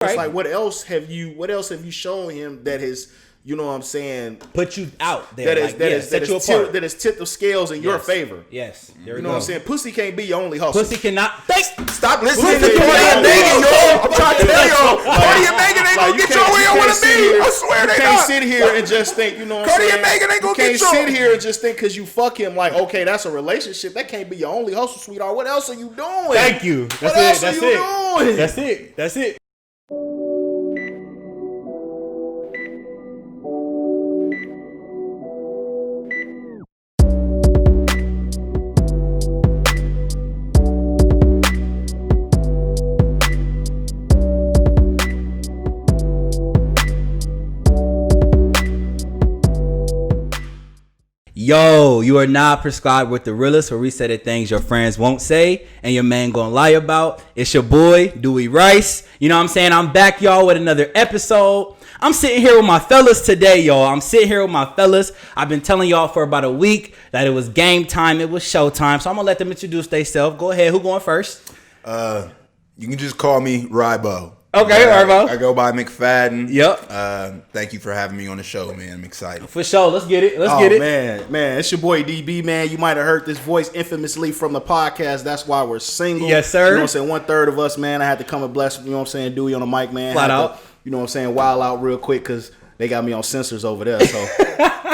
It's like, what else have you shown him that has, you know what I'm saying, put you out there? That is tipped the scales in your favor. Yes. You know what I'm saying? Pussy can't be your only hustle. Pussy cannot. Stop listening to Cody and Megan, yo. I'm trying to tell y'all. Cody and Megan ain't gonna get you where you want to be. I swear they not. You can't sit here and just think, you know what I'm saying? Cody and Megan ain't gonna get you. You can't sit here and just think because you fuck him like, okay, that's a relationship. That can't be your only hustle, sweetheart. What else are you doing? Thank you. That's it. That's it. Yo, you are not prescribed with the realest, where we say the things your friends won't say and your man gonna lie about. It's your boy, Dewey Rice. You know what I'm saying? I'm back, y'all, with another episode. I'm sitting here with my fellas today, y'all. I've been telling y'all for about a week that it was game time, it was show time. So I'm gonna let them introduce themselves. Go ahead, who going first? You can just call me Rybo. Okay, Rybo. I go by McFadden. Yep. Thank you for having me on the show, man. I'm excited. For sure. Let's get it. Let's get it. Man, it's your boy DB, man. You might have heard this voice infamously from the podcast. That's why we're single. Yes, sir. You know what I'm saying? 1/3 of us, man. I had to come and bless, you know what I'm saying, Dewey on the mic, man. Flat out. You know what I'm saying? Wild out real quick because they got me on censors over there. So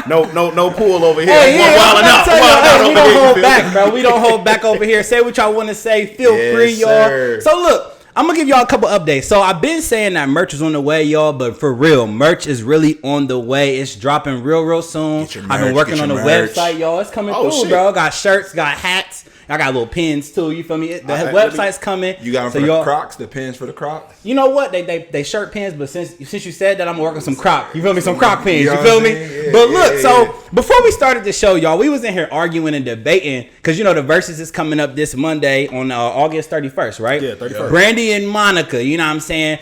no pull over here. Hey, yeah, we don't hold back, bro. We don't hold back over here. Say what y'all want to say. Feel free, y'all. Sir. So look. I'm going to give y'all a couple updates. So I've been saying that merch is on the way, y'all, but for real, merch is really on the way. It's dropping real soon. I've been working on the website, y'all. It's coming through, shit, bro. Got shirts, got hats. I got little pins too. You feel me? The website's coming. You got them for the Crocs, the pins for the Crocs? You know what? They shirt pins, but since you said that, I'm working some Croc. You feel me? Some Croc pins. You feel me? Yeah, but look, so before we started the show, y'all, we was in here arguing and debating because, you know, the Versus is coming up this Monday on August 31st, right? Yeah, 31st. Brandy and Monica, you know what I'm saying?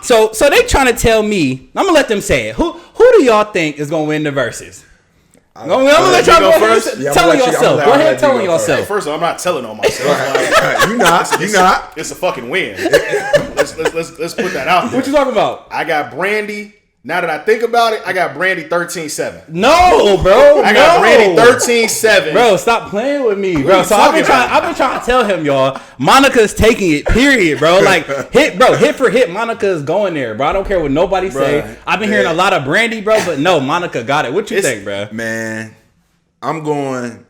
So they trying to tell me, I'm gonna let them say it. Who do y'all think is gonna win the Versus? I'm gonna let y'all go first. Telling yourself. Go ahead, telling yourself. Hey, first of all, I'm not telling on myself. You not. It's a fucking win. Let's put that out there. What you talking about? I got Brandy. Now that I think about it, I got Brandy 13-7. No, bro. I got Brandy 13-7. Bro, stop playing with me, bro. So I've been trying to tell him, y'all, Monica's taking it, period, bro. Like, hit for hit, Monica is going there, bro. I don't care what nobody say. I've been hearing a lot of Brandy, bro, but no, Monica got it. What you think, bro? Man, I'm going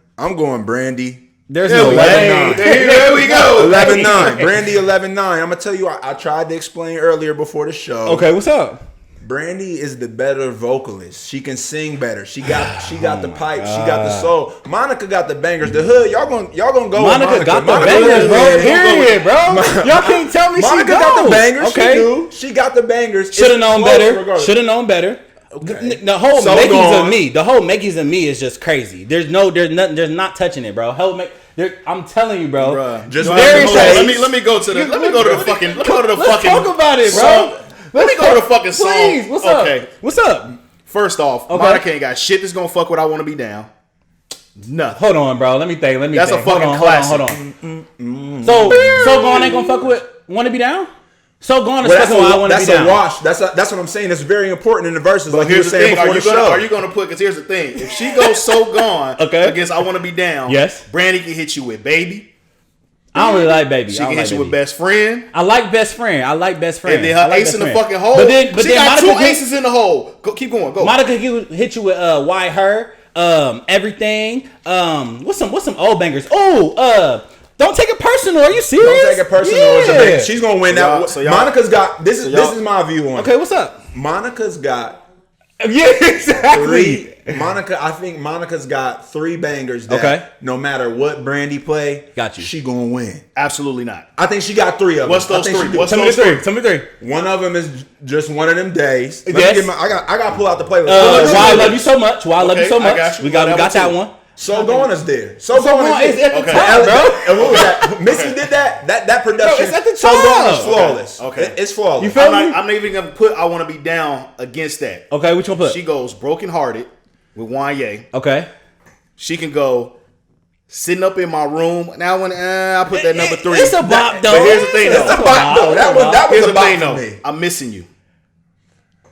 Brandy. There's no way. There we go. 11-9. Brandy 11-9. I'm gonna tell you, I tried to explain earlier before the show. Okay, what's up? Brandy is the better vocalist. She can sing better. She got the pipe. She got the soul. Monica got the bangers. The hood, y'all gonna go. Monica got the bangers, bro. Period, bro. Y'all can't tell me Monica got the bangers. Okay, she got the bangers. Should have known better. Okay. The whole makings of me is just crazy. There's not touching it, bro. I'm telling you, bro. Let me go to the fucking. Let's talk about it, bro. Let me go to the fucking song. Please, what's up? What's up? First off, Monica ain't got shit that's gonna fuck with I Wanna Be Down. Nothing. Hold on, bro. Let me think. That's a fucking classic. Hold on. So Gone ain't gonna fuck with Wanna Be Down? So Gone is fucking with I Wanna Be Down. That's a wash. That's what I'm saying. It's very important in the verses. But here's the thing. Are you gonna put, because here's the thing. If she goes So Gone against I Wanna Be Down, yes, Brandy can hit you with Baby. I don't really like Baby. She can hit you with Best Friend. I like Best Friend. And then her ace in the fucking hole. But she then got two aces in the hole. Keep going. Go. Monica hit you with Why Her, Everything. What's some old bangers? Oh, Don't Take It Personal. Are you serious? Don't Take It Personal. Yeah. She's gonna win that. Monica's got this is my view on it. Okay, what's up? Monica's got. Yeah, exactly. I think Monica's got 3 bangers that no matter what Brandy play, she gonna win. Absolutely not. I think she got 3 of them. What's those 3? Tell me 3. One of them is just one of them days. Yes. I got to pull out the playlist. Why I Love You So Much. Why I Love You So Much. We got that one. So Gone is there. So Gone is at the top, bro. And what was that? Missy did that production. Bro, it's at the top. So Gone is flawless. Okay. It's flawless. You feel me? I'm not even gonna put I Wanna Be Down against that. Okay, which one put? She goes Broken Hearted with Wanye. Okay. She can go sitting up in my room. Now when I put that number 3. It's a bop, though. But here's the thing, It's a bop, though. That was Here's a the bop thing, for though. me. I'm missing you.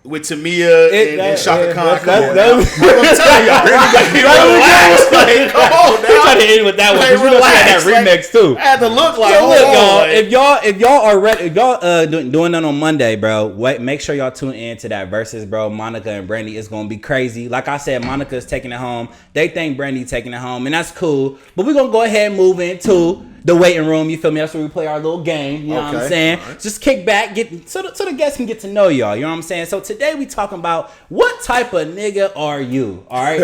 With Tamia and Shaka Khan. Come on, that- now. I'm telling y'all. Relax. Like, come on, We now. try to end with that one. Like, Because we got that relax. remix too. I had to look like, So hold look, on, y'all. like- If y'all are ready, if y'all doing that on Monday, bro, make sure y'all tune in to that versus, bro. Monica and Brandy is gonna be crazy. Like I said, Monica's taking it home. They think Brandy taking it home, and that's cool. But we're gonna go ahead and move into the waiting room. You feel me? That's where we play our little game. You know what I'm saying? Right. Just kick back, so the guests can get to know y'all. You know what I'm saying? So today we talking about what type of nigga are you? All right.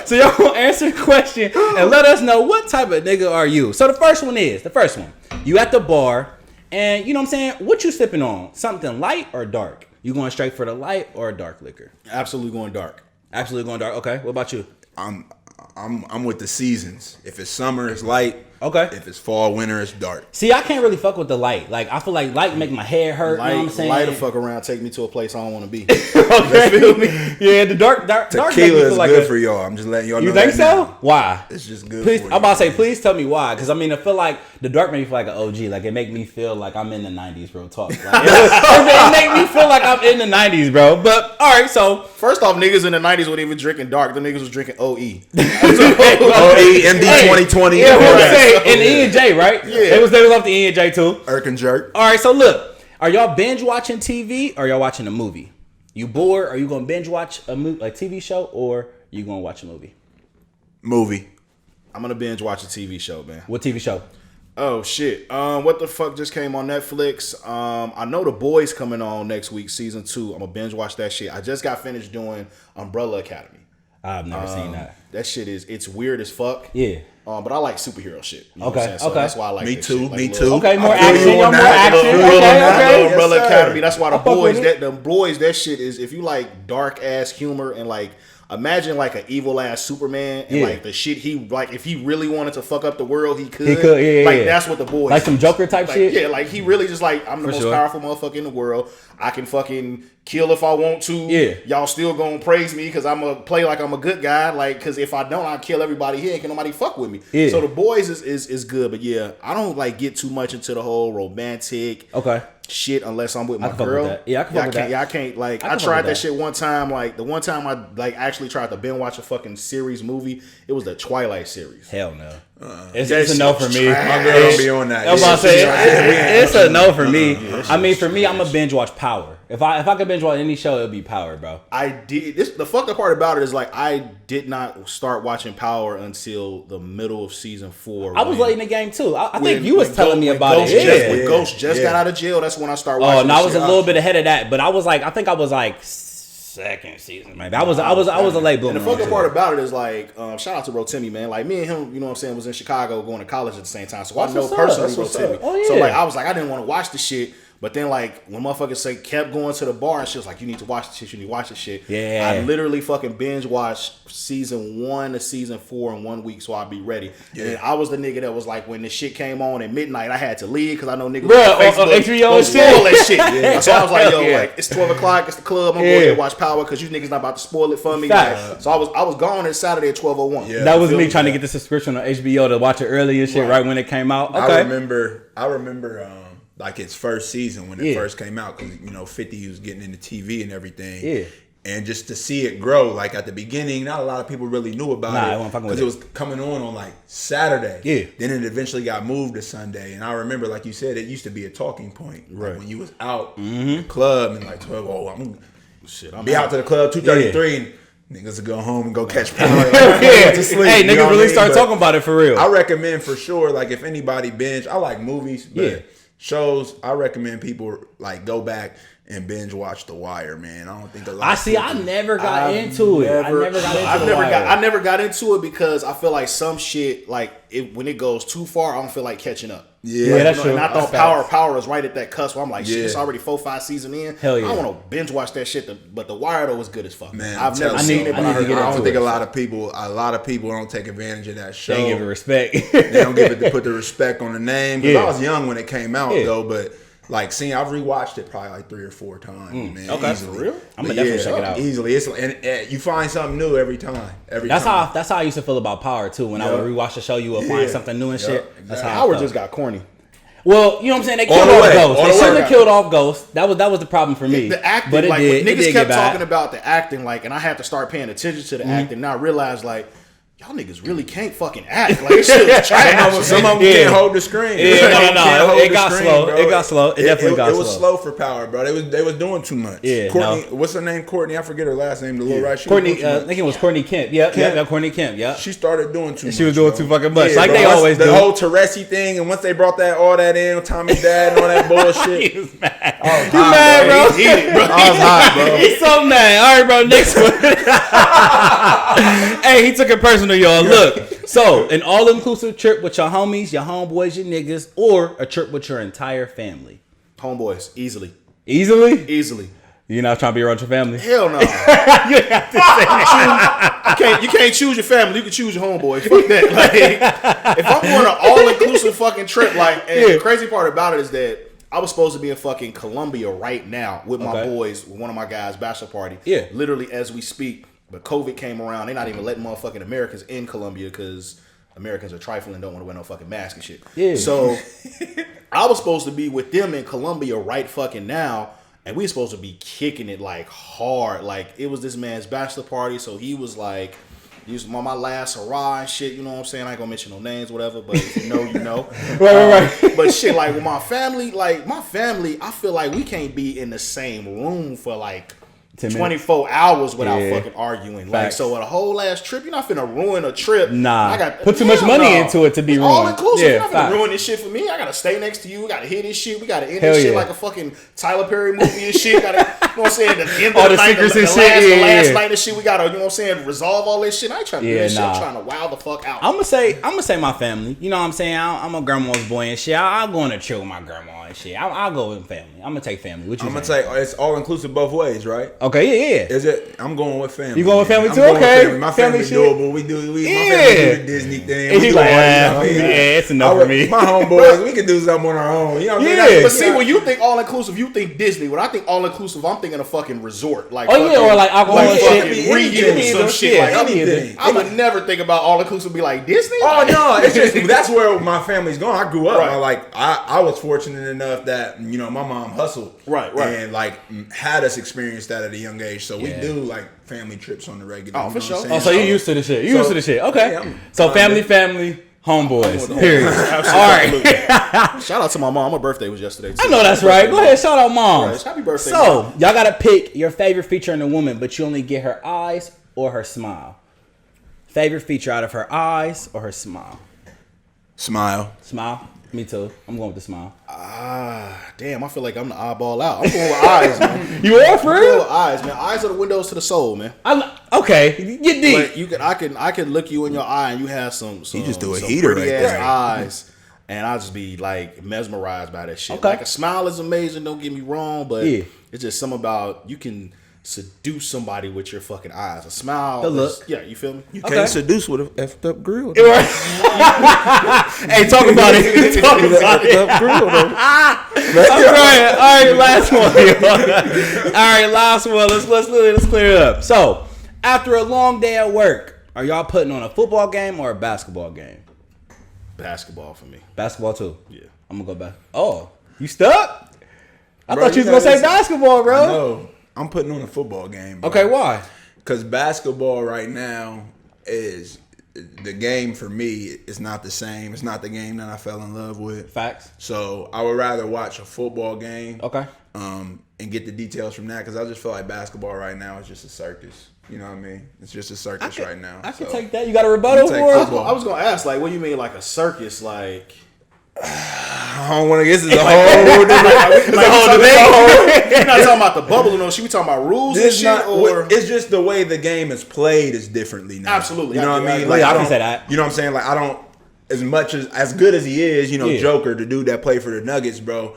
So y'all gonna answer the question and let us know what type of nigga are you. So the first one. You at the bar and you know what I'm saying? What you sipping on? Something light or dark? You going straight for the light or dark liquor? Absolutely going dark. Absolutely going dark. Okay. What about you? I'm with the seasons. If it's summer, it's light. Okay. If it's fall, winter, it's dark. See, I can't really fuck with the light. Like, I feel like light make my hair hurt. You know what I'm saying? Light to fuck around, take me to a place I don't want to be. Okay. Feel me? Yeah, the dark make me Tequila feel is like good for y'all. I'm just letting y'all know. You think that so? now. Why? It's just good. Please, for I'm about to you. say, please tell me why. Because I mean, I feel like the dark make me feel like an OG. Like it make me feel like I'm in the '90s, bro. Talk. Like, it make me feel like I'm in the '90s, bro. But all right, so First off, niggas in the 90s weren't even drinking dark. The niggas was drinking OE. OE, MD 2020. yeah, what I'm Right. saying, and E and J, right? Yeah. They was off the E and J too. Irk and jerk. All right, so look, are y'all binge watching TV or y'all watching a movie? You bored? Are you gonna binge watch a TV show or you gonna watch a movie? Movie. I'm gonna binge watch a TV show, man. What TV show? Oh shit. What the fuck just came on Netflix? I know The Boys coming on next week, season 2. I'm gonna binge watch that shit. I just got finished doing Umbrella Academy. I've never seen that. That shit it's weird as fuck. Yeah. But I like superhero shit. You know Okay, what I'm saying? So okay. that's why I like Me that too. shit. Like Me little- too. Okay, more I feel action. you Y'all on more that. action. Little Okay, on that. okay. Umbrella Yes, sir. Academy. That's why the fuck with boys. it. The boys. That shit is. If you like dark ass humor and like. Imagine like an evil ass Superman and Yeah. like the shit he like if he really wanted to fuck up the world he could. He could, yeah, like yeah. that's what the boys Like some Joker type like, shit? Yeah, like he really just like I'm the For most sure. powerful motherfucker in the world. I can fucking kill if I want to. Yeah. Y'all still gonna praise me because I'm gonna play like I'm a good guy. Like because if I don't, I kill everybody here. Can nobody fuck with me? Yeah. So the boys is good, but yeah, I don't like get too much into the whole romantic Okay. shit unless I'm with my can fuck girl. with that. Yeah, I can fuck with that. Yeah, I can't like I I can fuck tried with that that. shit one time. Like the one time I like actually tried to binge watch a fucking series movie. It was the Twilight series. Hell no. It's That a no shit for me. trash. My girl don't be on that. I was about to say, it's a no for me. Yeah, I mean, for me, I'm a binge watch Power. If I could binge watch any show, it'd be Power, bro. I did this. The fucked up part about it is like I did not start watching Power until the middle of season 4. I was late in the game too. I think When- you was when telling me when about Ghost it. Just, Yeah. when Ghost just Yeah. got out of jail, that's when I started Oh, watching. no, I this was a shit. little bit ahead of that, but I was like, I think I was like second season, maybe. I was a late bloomer. And the fucked up part about it is like, shout out to Rotimi, man. Like me and him, you know what I'm saying, was in Chicago going to college at the same time. So I know what's up. personally That's what's Rotimi. up. Oh, So yeah. like I was like, I didn't want to watch the shit. But then like when motherfuckers kept going to the bar and she was like, you need to watch the shit, you need to watch the shit. Yeah. I literally fucking binge watched season 1 to season 4 in 1 week so I'd be ready. Yeah. And then I was the nigga that was like when the shit came on at midnight, I had to leave because I know niggas Bruh, on Facebook HBO gonna and shit. spoil that shit. Yeah. So I was like, yo, Yeah. like it's 12 o'clock, it's the club, I'm Yeah. going to watch Power because you niggas not about to spoil it for me. Facts. Like, so I was gone at Saturday at 12:01. Yeah. That was Feel me me? trying to get the subscription on HBO to watch it early and shit right when it came out. Okay. I remember like its first season when it Yeah. first came out because 50 was getting into TV and everything. Yeah. And just to see it grow, like at the beginning, not a lot of people really knew about Nah, I it wasn't fucking with because it it. was coming on like Saturday. Yeah. Then it eventually got moved to Sunday, and I remember, like you said, it used to be a talking point. Like, Right. when you was out in the club and like 12, I'm Shit, I'm be out to the club 2:33 and niggas will go home and go catch Power. Like, Yeah. to sleep, Hey, you know niggas what I really mean? start But talking about it for real. I recommend for sure, like if anybody binge, I like movies, but Yeah. shows, I recommend people like go back and binge watch The Wire, man. I don't think a lot I of see. I people- never got into it. I never got into The Wire. I never got into it because I feel like some shit like when it goes too far, I don't feel like catching up. Yeah, that's You know, true. And I That's thought facts. Power is right at that cusp where I'm like, shit, Yeah. it's already 4-5 seasons in. Hell yeah. I want to binge watch that shit. But The Wire though was good as fuck. Man, I've never I'm seen telling it, you, but I heard to get I into don't think it. a lot of people don't take advantage of that show. They give it respect. They don't give it to put the respect on the name. Because Yeah. I was young when it came out Yeah. though, but Like, I've rewatched it probably like 3 or 4 times, man. Okay, easily. for real? I'm gonna definitely check it out. Easily, and you find something new every time. That's how I used to feel about Power too. When I would rewatch the show, you would find something new and shit. Exactly. That's how Howard just got corny. Well, you know what I'm saying? They killed off Ghost. They shouldn't have killed off Ghost. That was the problem for me. The acting, but like when niggas kept talking bad. about the acting, like, and I had to start paying attention to the acting. Now I realized, like, y'all niggas really can't fucking act. Like, this shit is trash. Some of them can't hold the screen. Yeah, no. It got slow. It got slow. It definitely got slow. It was slow for Power, bro. They was doing too much. Yeah, Courtney, what's her name? Courtney. I forget her last name. The little right. Courtney. I think it was Courtney Kemp. Yeah, Courtney Kemp. Yeah. She started doing too much. She was doing too fucking much. Like bro. they always do. The whole Teresi thing, and once they brought all that in, Tommy's dad and all that bullshit. He was mad. I was You mad, bro? He heated, bro. I was hot, bro. He's so mad. All right, bro. Next one. Hey, he took it personal, y'all. Look. So, an all-inclusive trip with your homies, your homeboys, your niggas, or a trip with your entire family. Homeboys, easily. Easily? You're not trying to be around your family? Hell no. You have to say You can't choose your family. You can choose your homeboys. Fuck that. Like, if I'm going on an all-inclusive fucking trip, like, and the crazy part about it is that I was supposed to be in fucking Colombia right now with my boys, with one of my guys' bachelor party. Yeah. Literally as we speak. But COVID came around. They're not even letting motherfucking Americans in Colombia because Americans are trifling and don't want to wear no fucking mask and shit. Yeah. So I was supposed to be with them in Colombia right fucking now. And we were supposed to be kicking it like hard. Like, it was this man's bachelor party. So he was like, he was my last hurrah and shit. You know what I'm saying? I ain't gonna mention no names, whatever. But if you know, you know. Right. But shit, like with my family, I feel like we can't be in the same room for like 24 hours without fucking arguing. Like, Facts. so a whole ass trip, you're not finna ruin a trip. Nah. I got Put too much money into it to be ruined. All inclusive. Yeah, You're not finna facts. ruin this shit for me. I gotta stay next to you. We gotta hear this shit. We gotta end Hell this shit yeah. like a fucking Tyler Perry movie and shit. Gotta, you know what I'm saying? The end All of the the night, secrets the and last, shit. the last Yeah. night and shit. We gotta, you know what I'm saying? Resolve all this shit. I ain't trying to do this shit. I'm trying to wow the fuck out. I'm gonna say my family. You know what I'm saying? I'm a grandma's boy and shit. I'll go on a chill with my grandma and shit. I'll go with family. I'm gonna take family. What you I'm gonna saying? say it's all inclusive both ways, right? Okay, yeah. Is it? I'm going with family. You going with family I'm too? going with Okay. family. My Family family's shit. doable. My family do the Disney thing. And We you do like, all that, you know what I mean? yeah, it's enough for me. My homeboys, we can do something on our own. You know what I mean? Yeah. But see, when you think all inclusive, you think Disney. When I think all inclusive, I'm thinking a fucking resort. Like, Oh yeah, fucking, or like alcohol and fucking shit. reuse some shit. Yeah, Like, anything. I would never think about all inclusive be like Disney. Oh Like, no, it's just that's where my family's going. I grew up. Right. I was fortunate enough that my mom hustled. Right. And had us experience that at a young age. So we do like family trips on the regular. Oh, for sure. Oh, so you used to the shit. You used to the shit. Okay. Yeah, so family, homeboys. Period. All right. Shout out to my mom. My birthday was yesterday too. I know that's right. Go ahead, shout out moms. Right. Happy birthday, So Mom. y'all gotta pick your favorite feature in a woman, but you only get her eyes or her smile. Favorite feature out of her eyes or her smile? Smile. Smile. Me too. I'm going with the smile. Damn, I feel like I'm the eyeball out. I'm going with eyes, man. You are for I'm going real? with eyes, man. Eyes are the windows to the soul, man. Okay, get deep. But I can look you in your eye and you have some You just do a some heater pretty right ass there. eyes, and I'll just be like mesmerized by that shit. Okay. Like a smile is amazing. Don't get me wrong, but Yeah. it's just something about you can seduce somebody with your fucking eyes. A smile, The look. yeah, you feel me? You Okay. can't seduce with a effed up grill. Hey, talk about it. Talk about it. I'm trying. All right, last one. All right, last one. Let's clear it up. So, after a long day at work, are y'all putting on a football game or a basketball game? Basketball for me. Basketball too. Yeah. I'm gonna go back. Oh, you stuck? I Bro, thought you was you gonna say gotta- basketball, bro. No, I'm putting on a football game. Bro. Okay, why? Because basketball right now is the game for me. It's not the same. It's not the game that I fell in love with. Facts. So I would rather watch a football game. Okay. And get the details from that because I just feel like basketball right now is just a circus. You know what I mean? It's just a circus right now. I can So, take that. You got a rebuttal take for it? football. I was gonna ask, like, what do you mean, like a circus? Like, I don't want to. This is a whole different. like, whole debate. We're not talking about the bubble, no. She we talking about rules and It's shit, not. or It's just the way the game is played is differently now. Absolutely. You know what I mean? I Like can I don't say that. You know what I'm saying? Like I don't. As much as good as he is, Yeah. Joker, the dude that played for the Nuggets, bro.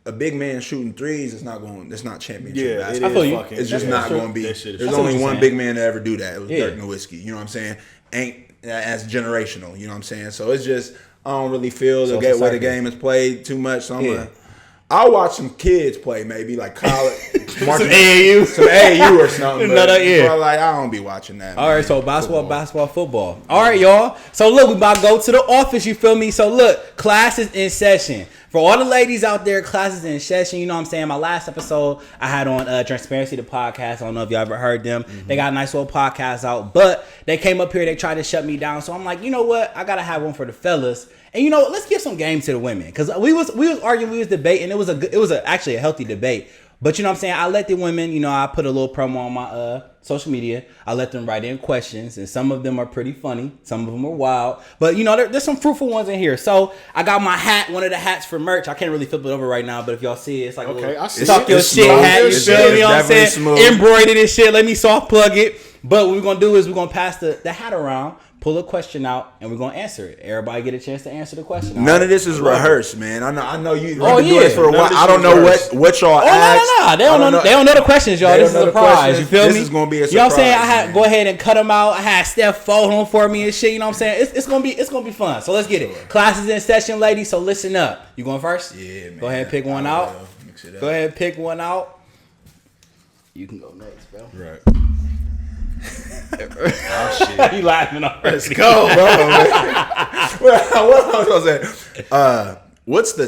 A big man shooting threes is not going. It's not championship yeah, it basketball. is feel you. fucking. It's just yeah, not sure. going to be. That shit is There's I see what only you're one saying. big man to ever do that. It was Yeah. Dirk Nowitzki. You know what I'm saying? Ain't as generational. You know what I'm saying? So it's just I don't really feel So the it's a way the circus. game is played too much. So I'm Yeah. gonna I'll watch some kids play, maybe like college, some AAU or something. But like I don't be watching that. All right, so basketball, football. All right, y'all. So look, we about to go to the office. You feel me? So look, class is in session. For all the ladies out there, classes in session. You know what I'm saying? My last episode I had on Transparency, the podcast. I don't know if y'all ever heard them. Mm-hmm. They got a nice little podcast out, but they came up here. They tried to shut me down. So I'm like, you know what? I gotta have one for the fellas. And you know, let's give some game to the women, because we was arguing, we was debating. It was actually a healthy debate. But you know what I'm saying? I let the women, you know, I put a little promo on my social media. I let them write in questions, and some of them are pretty funny. Some of them are wild. But, you know, there's some fruitful ones in here. So I got my hat, one of the hats for merch. I can't really flip it over right now, but if y'all see it, it's like I see talk your shit hat. You feel me? You know what I'm saying? Smooth. Embroidered and shit. Let me soft plug it. But what we're going to do is we're going to pass the hat around, pull a question out, and we're gonna answer it. Everybody get a chance to answer the question. None of this is rehearsed, man. I know you. Oh yeah. This for a while. I don't know what y'all asked. No. They don't know the questions, y'all. This is a surprise. You feel me? This is gonna be a surprise. You know what I'm saying? I had go ahead and cut them out. I had Steph fold them for me and shit. You know what I'm saying? It's gonna be fun. So let's get it. Class is in session, ladies. So listen up. You going first? Yeah, man. Go ahead and pick one out. Go ahead and pick one out. You can go next, bro. Right. Oh shit! He laughing already. Let's go, bro. What I was gonna say? What's the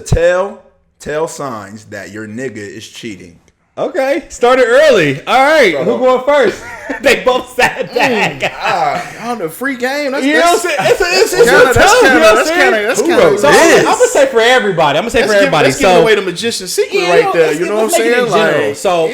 tell signs that your nigga is cheating? Okay, started early. All right, who going first? They both sat back. On the free game. That's, you know what I'm saying? That's kind of. So I'm gonna say for everybody. Let's give away the magician's secret right there. You know what I'm saying? Like, so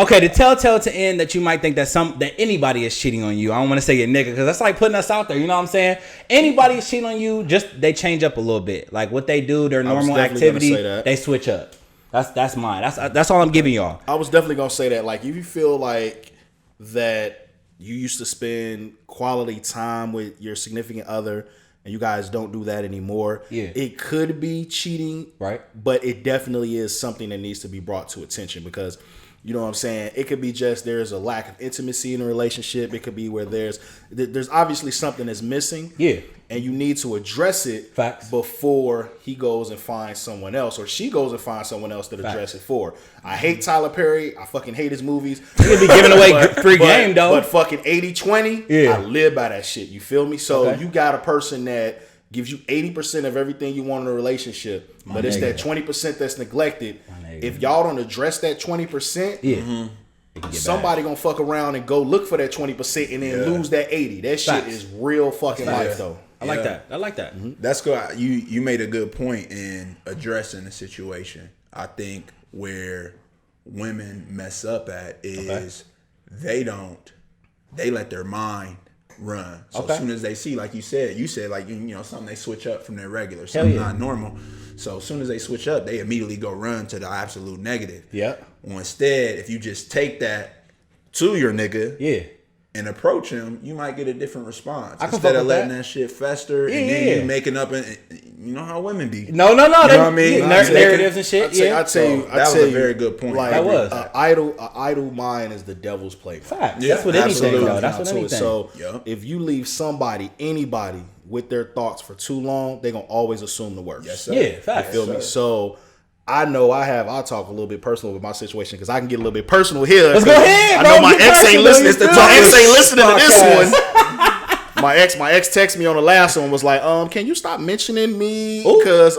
okay, the telltale to end that you might think that anybody is cheating on you. I don't want to say your nigga, because that's like putting us out there. You know what I'm saying? Anybody is cheating on you, just they change up a little bit. Like what they do, their normal activity, they switch up. That's mine. That's all I'm giving y'all. I was definitely gonna say that. Like, if you feel like that you used to spend quality time with your significant other and you guys don't do that anymore, it could be cheating, right? But it definitely is something that needs to be brought to attention, because you know what I'm saying? It could be just there's a lack of intimacy in a relationship. It could be where there's obviously something that's missing. Yeah. And you need to address it before he goes and finds someone else, or she goes and finds someone else to address it for. I hate Tyler Perry. I fucking hate his movies. He'll be giving away free game, though. But fucking 80-20, I live by that shit. You feel me? So you got a person that gives you 80% of everything you want in a relationship, but it's that 20% that's neglected. If y'all don't address that 20%, somebody gonna fuck around and go look for that 20% and then lose that 80. That shit is real fucking life, though. I like that. Mm-hmm. That's good. You made a good point in addressing the situation. I think where women mess up at is they let their mind run. So as soon as they see, like you said like, you know, something, they switch up from their regular, something not normal. So as soon as they switch up, they immediately go run to the absolute negative. Yeah. Or instead, if you just take that to your nigga, and approach him, you might get a different response instead of letting that shit fester and then you making up. And you know how women be. No. You know what I mean? Narratives and shit. I tell you, that was a very good point. Like, that was idle mind is the devil's playground. Fact. That's what anything. That's what anything. So if you leave anybody with their thoughts for too long, they're gonna always assume the worst. Yes, sir. Yeah, fact. You feel me? So I know I'll talk a little bit personal with my situation, because I can get a little bit personal here. Let's go ahead, bro. I know my ex ain't listening. My ex ain't listening to this one. My ex texted me on the last one, was like, can you stop mentioning me? Because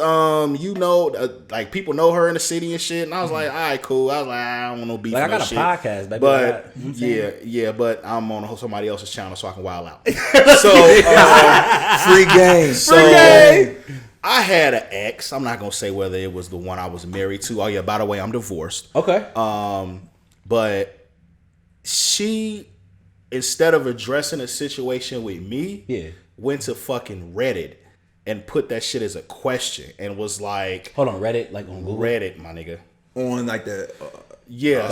you know, like, people know her in the city and shit. And I was like, all right, cool. I was like, I don't want no beef. Like, I got a podcast, baby. But but I'm on somebody else's channel, so I can wild out. So free game. Free game. I had an ex. I'm not gonna say whether it was the one I was married to. Oh yeah, by the way, I'm divorced. Okay. But she, instead of addressing a situation with me, went to fucking Reddit and put that shit as a question and was like, hold on, Reddit, like on Google? Reddit, my nigga. On like the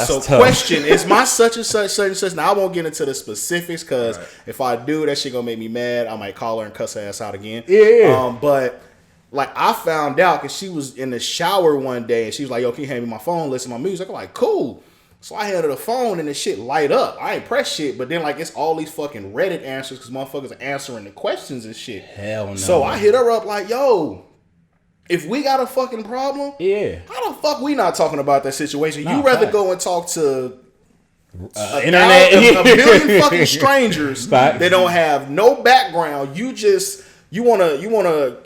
so tough. Question is my such and such. Now I won't get into the specifics, because if I do, that shit gonna make me mad. I might call her and cuss her ass out again. But like, I found out because she was in the shower one day and she was like, yo, can you hand me my phone, listen to my music? I'm like, cool. So I handed her the phone and the shit light up. I ain't press shit, but then like it's all these fucking Reddit answers because motherfuckers are answering the questions and shit. Hell no. So I hit her up like, yo, If we got a fucking problem, Yeah. how the fuck we not talking about that situation? Nah, You rather fact. go and talk to internet, a million fucking strangers Fact. that don't have no background. You wanna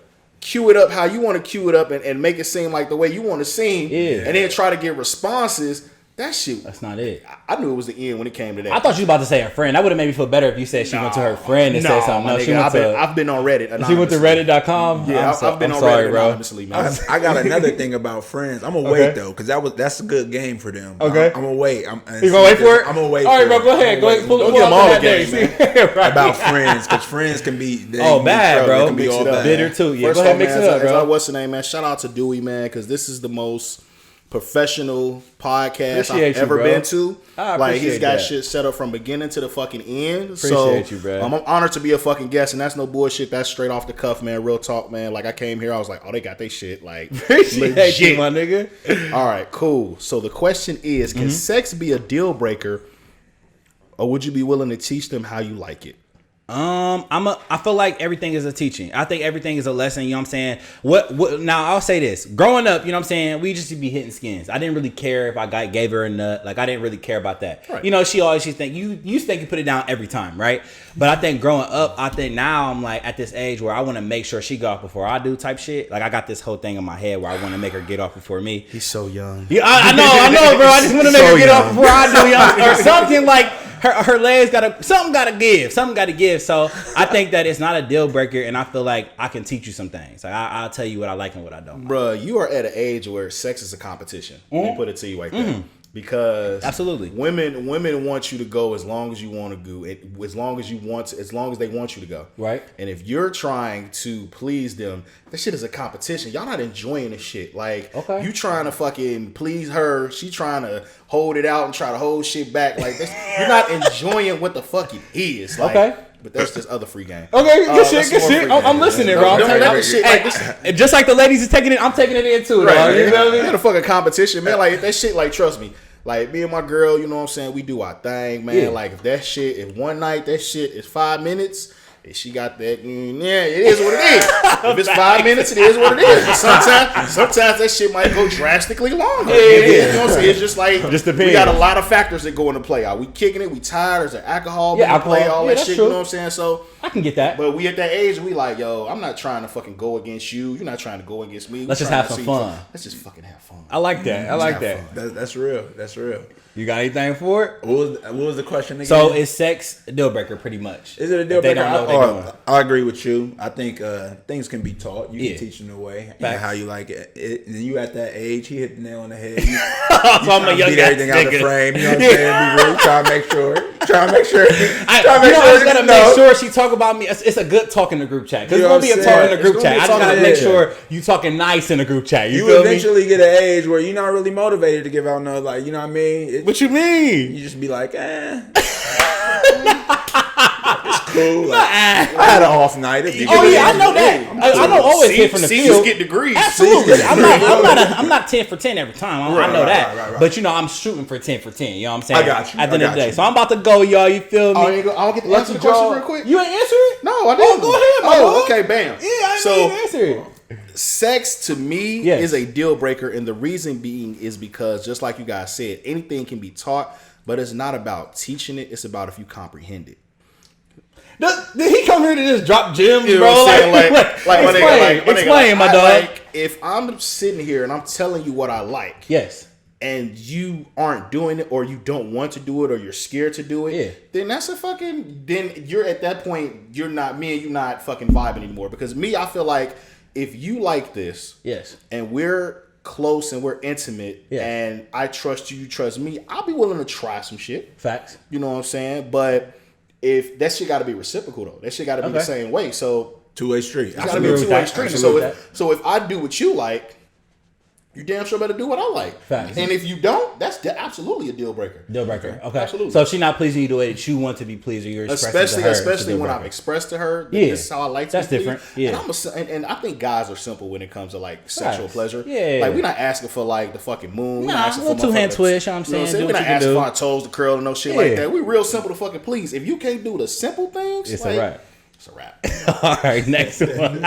cue it up how you want to cue it up and make it seem like the way you want to seem, and then try to get responses. That shit. That's not it. I knew it was the end when it came to that. I thought you were about to say her friend. That would have made me feel better if you said she went to her friend and said something. My No, nigga, she went to. I've been on Reddit. She went to Reddit.com. Yeah, I've been on Reddit anonymously, man. I got another thing about friends. I'm gonna wait though, because that's a good game for them. Okay. I'm gonna wait. You gonna wait for it? I'm gonna wait. All right, for bro. Go ahead. Go ahead. Pull Don't up give them all that the game, day. Right. about friends, because friends can be bad, bro. They can be Mix all it up. bad. Bitter too. Yeah. First Go ahead, off, mix man, it up, bro. what's the name, man? Shout out to Dewey, man, because this is the most professional podcast Appreciate I've you, ever bro. been to. I Like, he's appreciate got that. shit set up from beginning to the fucking end. Appreciate So you, bro. I'm honored to be a fucking guest, and that's no bullshit. That's straight off the cuff, man. Real talk, man. Like, I came here, I was like, oh, they got their shit. Like, Appreciate you, my nigga. All right, cool. So the question is, can sex be a deal breaker, or would you be willing to teach them how you like it? I feel like everything is a teaching. I think everything is a lesson, you know what I'm saying? What now I'll say this. Growing up, you know what I'm saying, we just be hitting skins. I didn't really care if I gave her a nut. Like, I didn't really care about that. Right. You know, she think you think you put it down every time, right? But I think growing up, I think now I'm like at this age where I want to make sure she got off before I do type shit. Like, I got this whole thing in my head where I want to make her get off before me. He's so young. Yeah, I know, bro. I just want to make her get off before I do, or something like her legs something gotta give. So I think that it's not a deal breaker, and I feel like I can teach you some things. Like, I'll tell you what I like and what I don't. Bruh, you are at an age where sex is a competition. Let me put it to you like that. Because Absolutely. women want you to go as long as you want to go, as long as they want you to go. Right. And if you're trying to please them, that shit is a competition. Y'all not enjoying the shit. Like, Okay. you trying to fucking please her, she trying to hold it out and try to hold shit back. Like, you're not enjoying what the fuck it is. Like, Okay. But that's just other free game. Okay, good shit, that's good more shit. free I'm game, listening, man. bro. I'm Don't taking let it. this shit like this. Hey, just like the ladies is taking it, I'm taking it in too, Right, dog. You know what I Ain't mean? a fucking competition, man. Like, if that shit, like, trust me. Like, me and my girl, you know what I'm saying? We do our thing, man. Yeah. Like, if one night that shit is 5 minutes, and she got that, yeah, it is what it is. If it's 5 minutes, it is what it is. But sometimes that shit might go drastically longer. You know what I'm saying? It's just like, Just we depends. got a lot of factors that go into play. Are we kicking it? We tired? Is there alcohol? Yeah, being play, alcohol. all Yeah, that that's shit. true. You know what I'm saying? So, I can get that. but we at that age, we like, yo, I'm not trying to fucking go against you. You're not trying to go against me. Let's just trying have to some see- fun. Let's just fucking have fun. I like that. I like have that. That's real. That's real. You got anything for it? What was the question again? So is sex a deal breaker, pretty much? Is it a deal If they breaker? don't know what they're doing. I agree with you. I think things can be taught. You Yeah. can teach them the way, Facts. how you like it. And you at that age, he hit the nail on the head. You, So I'm a young beat guy everything out of the nigga. frame. You know what I'm saying? Be real. Try to make sure. I just gotta make sure she talk about me. It's a good talk in the group chat. Because You it's know gonna be what a I'm talk saying? in the group It's gonna chat. be I a just gotta talking make head. sure you talking nice in the group chat. You You feel me? eventually get an age where you're not really motivated to give out no, like, you know what I mean? What you mean? You just be like, it's cool. Like, I had an off night. It'd be Oh good. yeah, I know that. I don't always hit from the Seniors field. get degrees. Absolutely. I'm not 10 for 10 every time. I know that. right. But you know, I'm shooting for 10 for 10. You know what I'm saying? I got you. At the end of I the got day. you. So I'm about to go, y'all. You feel me? I don't get to answer the question real quick. You ain't answer it? No, I didn't. go ahead, my Oh, dog. okay, bam. Yeah, I So, didn't answer it. sex to me Yes. is a deal breaker, and the reason being is because, just like you guys said, anything can be taught, but it's not about teaching it. It's about if you comprehend it. Did he come here to just drop gems, You know bro? what I'm saying? Explain, my dog. Like, if I'm sitting here and I'm telling you what I like, Yes. and you aren't doing it, or you don't want to do it, or you're scared to do it, Yeah. then that's then you're at that point, you're not, me and you not fucking vibing anymore. Because me, I feel like if you like this, Yes. and we're close and we're intimate, Yeah. and I trust you, you trust me, I'll be willing to try some shit. Facts. You know what I'm saying? But if that shit got to be reciprocal though, that shit got to be the Okay. same way. So Two-way street. it's got to be a agree with two-way that. street. I agree So with if I do what you like, you damn sure better do what I like. Facts. And if you don't, that's absolutely a deal breaker. Deal breaker. Okay. Absolutely. So if she's not pleasing you the way that you want to be pleased, or you're expressing to her, it's a Especially deal when I've breaker. expressed to her that Yeah. this is how I like to That's be different. pleased. Yeah. And I think guys are simple when it comes to like sexual Facts. pleasure. Yeah. Like, we're not asking for like the fucking moon. We're Nah, not asking a little for two-hand motherfuckers- twist, you know what I'm saying? Do We're what not you can asking do. for our toes to curl and no shit Yeah. like that. We real simple to fucking please. If you can't do the simple things, It's like, alright. It's a wrap. All right, next one.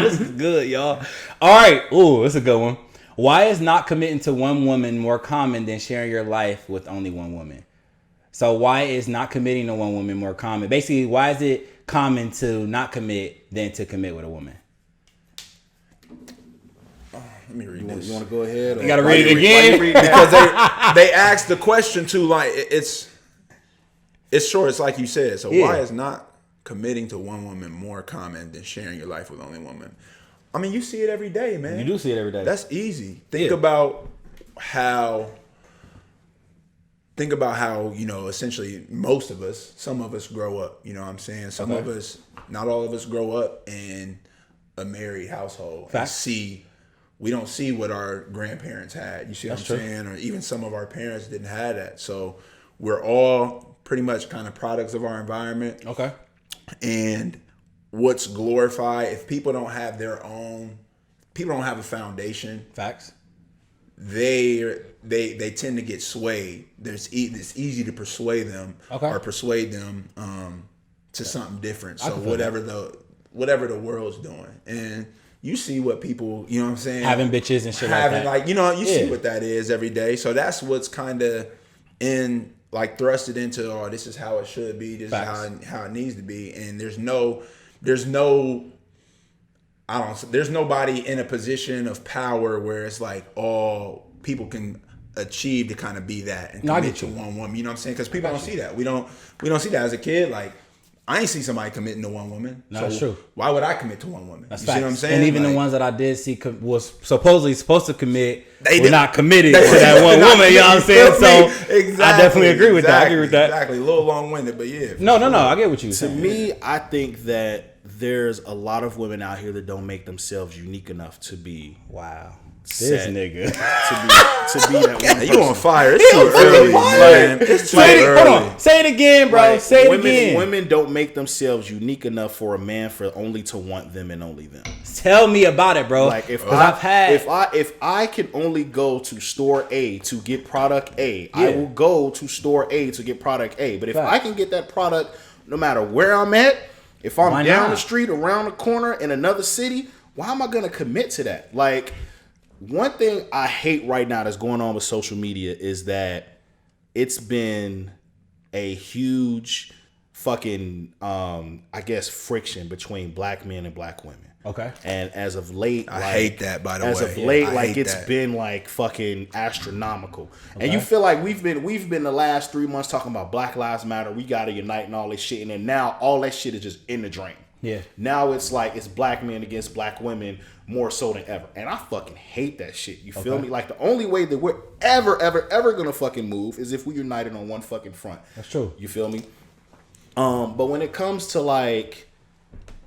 This is good, y'all. All right. Ooh, this is a good one. Why is not committing to one woman more common than sharing your life with only one woman? So why is not committing to one woman more common? Basically, why is it common to not commit than to commit with a woman? Let me read this. You want to go ahead? You got to read it again? Because they asked the question too, like, it's short. It's like you said. So why is not committing to one woman more common than sharing your life with only one woman? I mean, you see it every day, man. You do see it every day. That's easy. Think about how, you know, essentially most of us, some of us grow up, you know what I'm saying? Some of us, not all of us grow up in a married household. Facts. We don't see what our grandparents had. You see what I'm saying? Or even some of our parents didn't have that. So we're all pretty much kind of products of our environment. Okay. And what's glorified, if people don't have people don't have a foundation. Facts. They tend to get swayed. It's easy to persuade them to something different. So whatever the world's doing. And you see what people, you know what I'm saying? Having bitches and shit like that. Like, you know, you see what that is every day. So that's what's kind of thrusted into, this is how it should be. This is how it needs to be. And there's nobody in a position of power where it's like all people can achieve to kind of be that and commit to one woman. You know what I'm saying? Because people don't see that. We don't see that as a kid. Like, I ain't see somebody committing to one woman. No, that's true. Why would I commit to one woman? That's you facts. See what I'm saying? And even the ones that I did see was supposedly supposed to commit, were not committed to that that one woman. You know what I'm saying? So exactly, I definitely agree with that. I agree with that. Exactly. A little long-winded, but yeah. No. I get what you saying. To me, I think that there's a lot of women out here that don't make themselves unique enough to be this nigga to be that one person. You on fire? It's too early, man. It's too early. Hold on. Say it again, bro. Like, Say it again. Women don't make themselves unique enough for a man for only to want them and only them. Tell me about it, bro. Like if I can only go to store A to get product A, I will go to store A to get product A. But if I can get that product no matter where I'm at, if I'm down the street, around the corner, in another city, why am I gonna commit to that? Like, one thing I hate right now that's going on with social media is that it's been a huge fucking, I guess, friction between black men and black women. Okay. And as of late, I hate that, by the way. As of late, it's been like fucking astronomical. Okay. And you feel like we've been the last 3 months talking about Black Lives Matter. We got to unite and all this shit. And then now all that shit is just in the drain. Yeah. Now it's like it's black men against black women more so than ever. And I fucking hate that shit. You feel me? Like, the only way that we're ever gonna fucking move is if we united on one fucking front. That's true. You feel me? But when it comes to, like,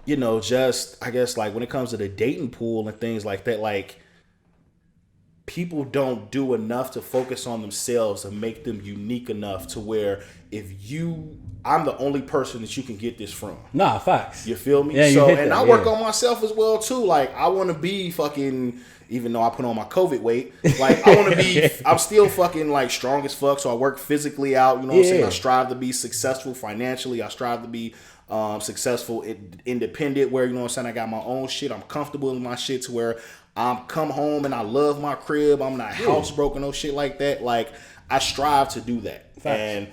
you know, just, I guess, like, when it comes to the dating pool and things like that, like, people don't do enough to focus on themselves and make them unique enough to where I'm the only person that you can get this from. Nah, facts. You feel me? Yeah, you hit that, I work on myself as well too. Like, I want to be fucking, even though I put on my COVID weight, like, I want to be, I'm still fucking like strong as fuck. So I work physically out, you know what I'm saying? I strive to be successful financially. I strive to be successful, independent, where, you know what I'm saying, I got my own shit. I'm comfortable with my shit to where I'm come home and I love my crib. I'm not housebroken, no shit like that. Like, I strive to do that. Facts. And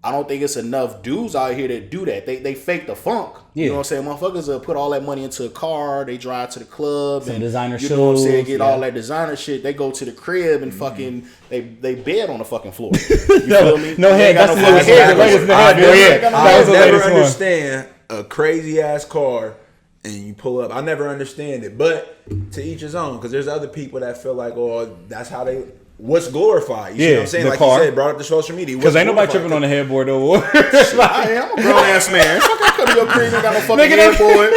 I don't think it's enough dudes out here that do that. They fake the funk. You know what I'm saying? Motherfuckers will put all that money into a car. They drive to the club. Some and designer shoes. You know what I'm saying? Get all that designer shit. They go to the crib and fucking, they bed on the fucking floor. You feel me? No head. That's the latest head. I never understand a crazy ass car and you pull up. I never understand it. But to each his own. Because there's other people that feel like, oh, that's how they... What's glorified? You see what I'm saying? Like car. You said, brought up the social media. Because ain't nobody tripping on the headboard though. I am a grown ass man. Fuck, I come to your crib and got no fucking headboard.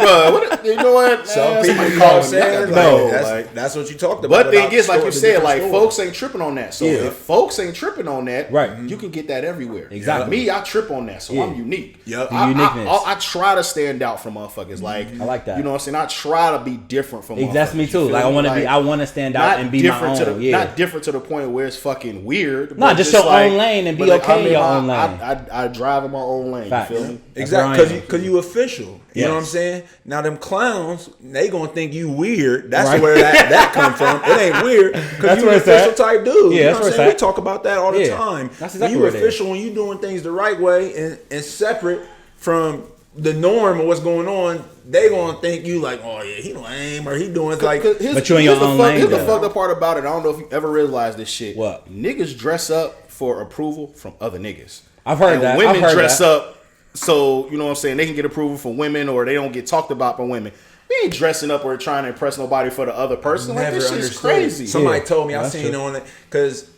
bro. You know what? Some people, somebody you know call what I'm me. saying? No, That's what you talked about. But thing is, like you the said, like different folks stores. ain't tripping on that. So if folks ain't tripping on that, Right. you can get that everywhere. Exactly. Me, I trip on that, so I'm unique. Yep. The uniqueness. I try to stand out from motherfuckers. Like I like that. You know what I'm saying? I try to be different from motherfuckers. That's me too. You feel Like I me? want to be. I want to stand out and be my different own. Not different to the point where it's fucking weird. No, but just your like, own lane and be but like, okay in your I- own lane. I drive in my own lane. Facts. You feel me? Exactly, because you official. You know what I'm Yes. saying? Now them clowns, they gonna think you weird. That's where that come from. It ain't weird because That's you where an it's at. official type dude. Yeah, you know that's what where I'm it's saying? We at. talk about that all the Yeah. time. That's exactly you what it is. official when you doing things the right way and separate from the norm of what's going on. They gonna think you like, oh yeah, he lame or he doing like. But you in your own lane, Here's the though. fucked up part about it. I don't know if you ever realized this shit. What? Niggas dress up for approval from other niggas. I've heard And that. Women I've heard dress that. up so, you know what I'm saying, they can get approval from women or they don't get talked about by women. We ain't dressing up or trying to impress nobody for the other person. Like, this shit's understood crazy. it. Somebody Yeah. told me, I That's seen true. on it because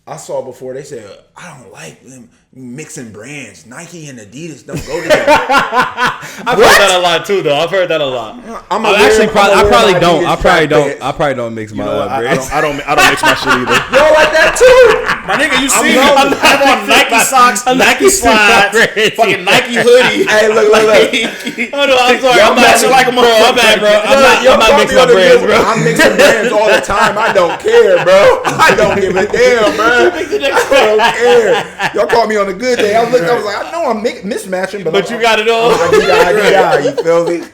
I saw before they said I don't like them mixing brands. Nike and Adidas don't go together. I've heard that a lot too, though. I've heard that a lot. I'm I probably don't mix my brands. I don't mix my shit either. You don't like that too? My nigga, you see, I'm I'm on Nike socks, Nike slides, fucking Nike hoodie. Hey, look. Oh no, I'm sorry. Y'all matching like a motherfucker. I'm bad, bro. I'm not mixing my brands, bro. I'm mixing brands all the time. I don't care, bro. I don't give a damn, bro. I don't care. Y'all caught me on a good day. I was like, I know I'm mismatching, But you got it all. you feel me?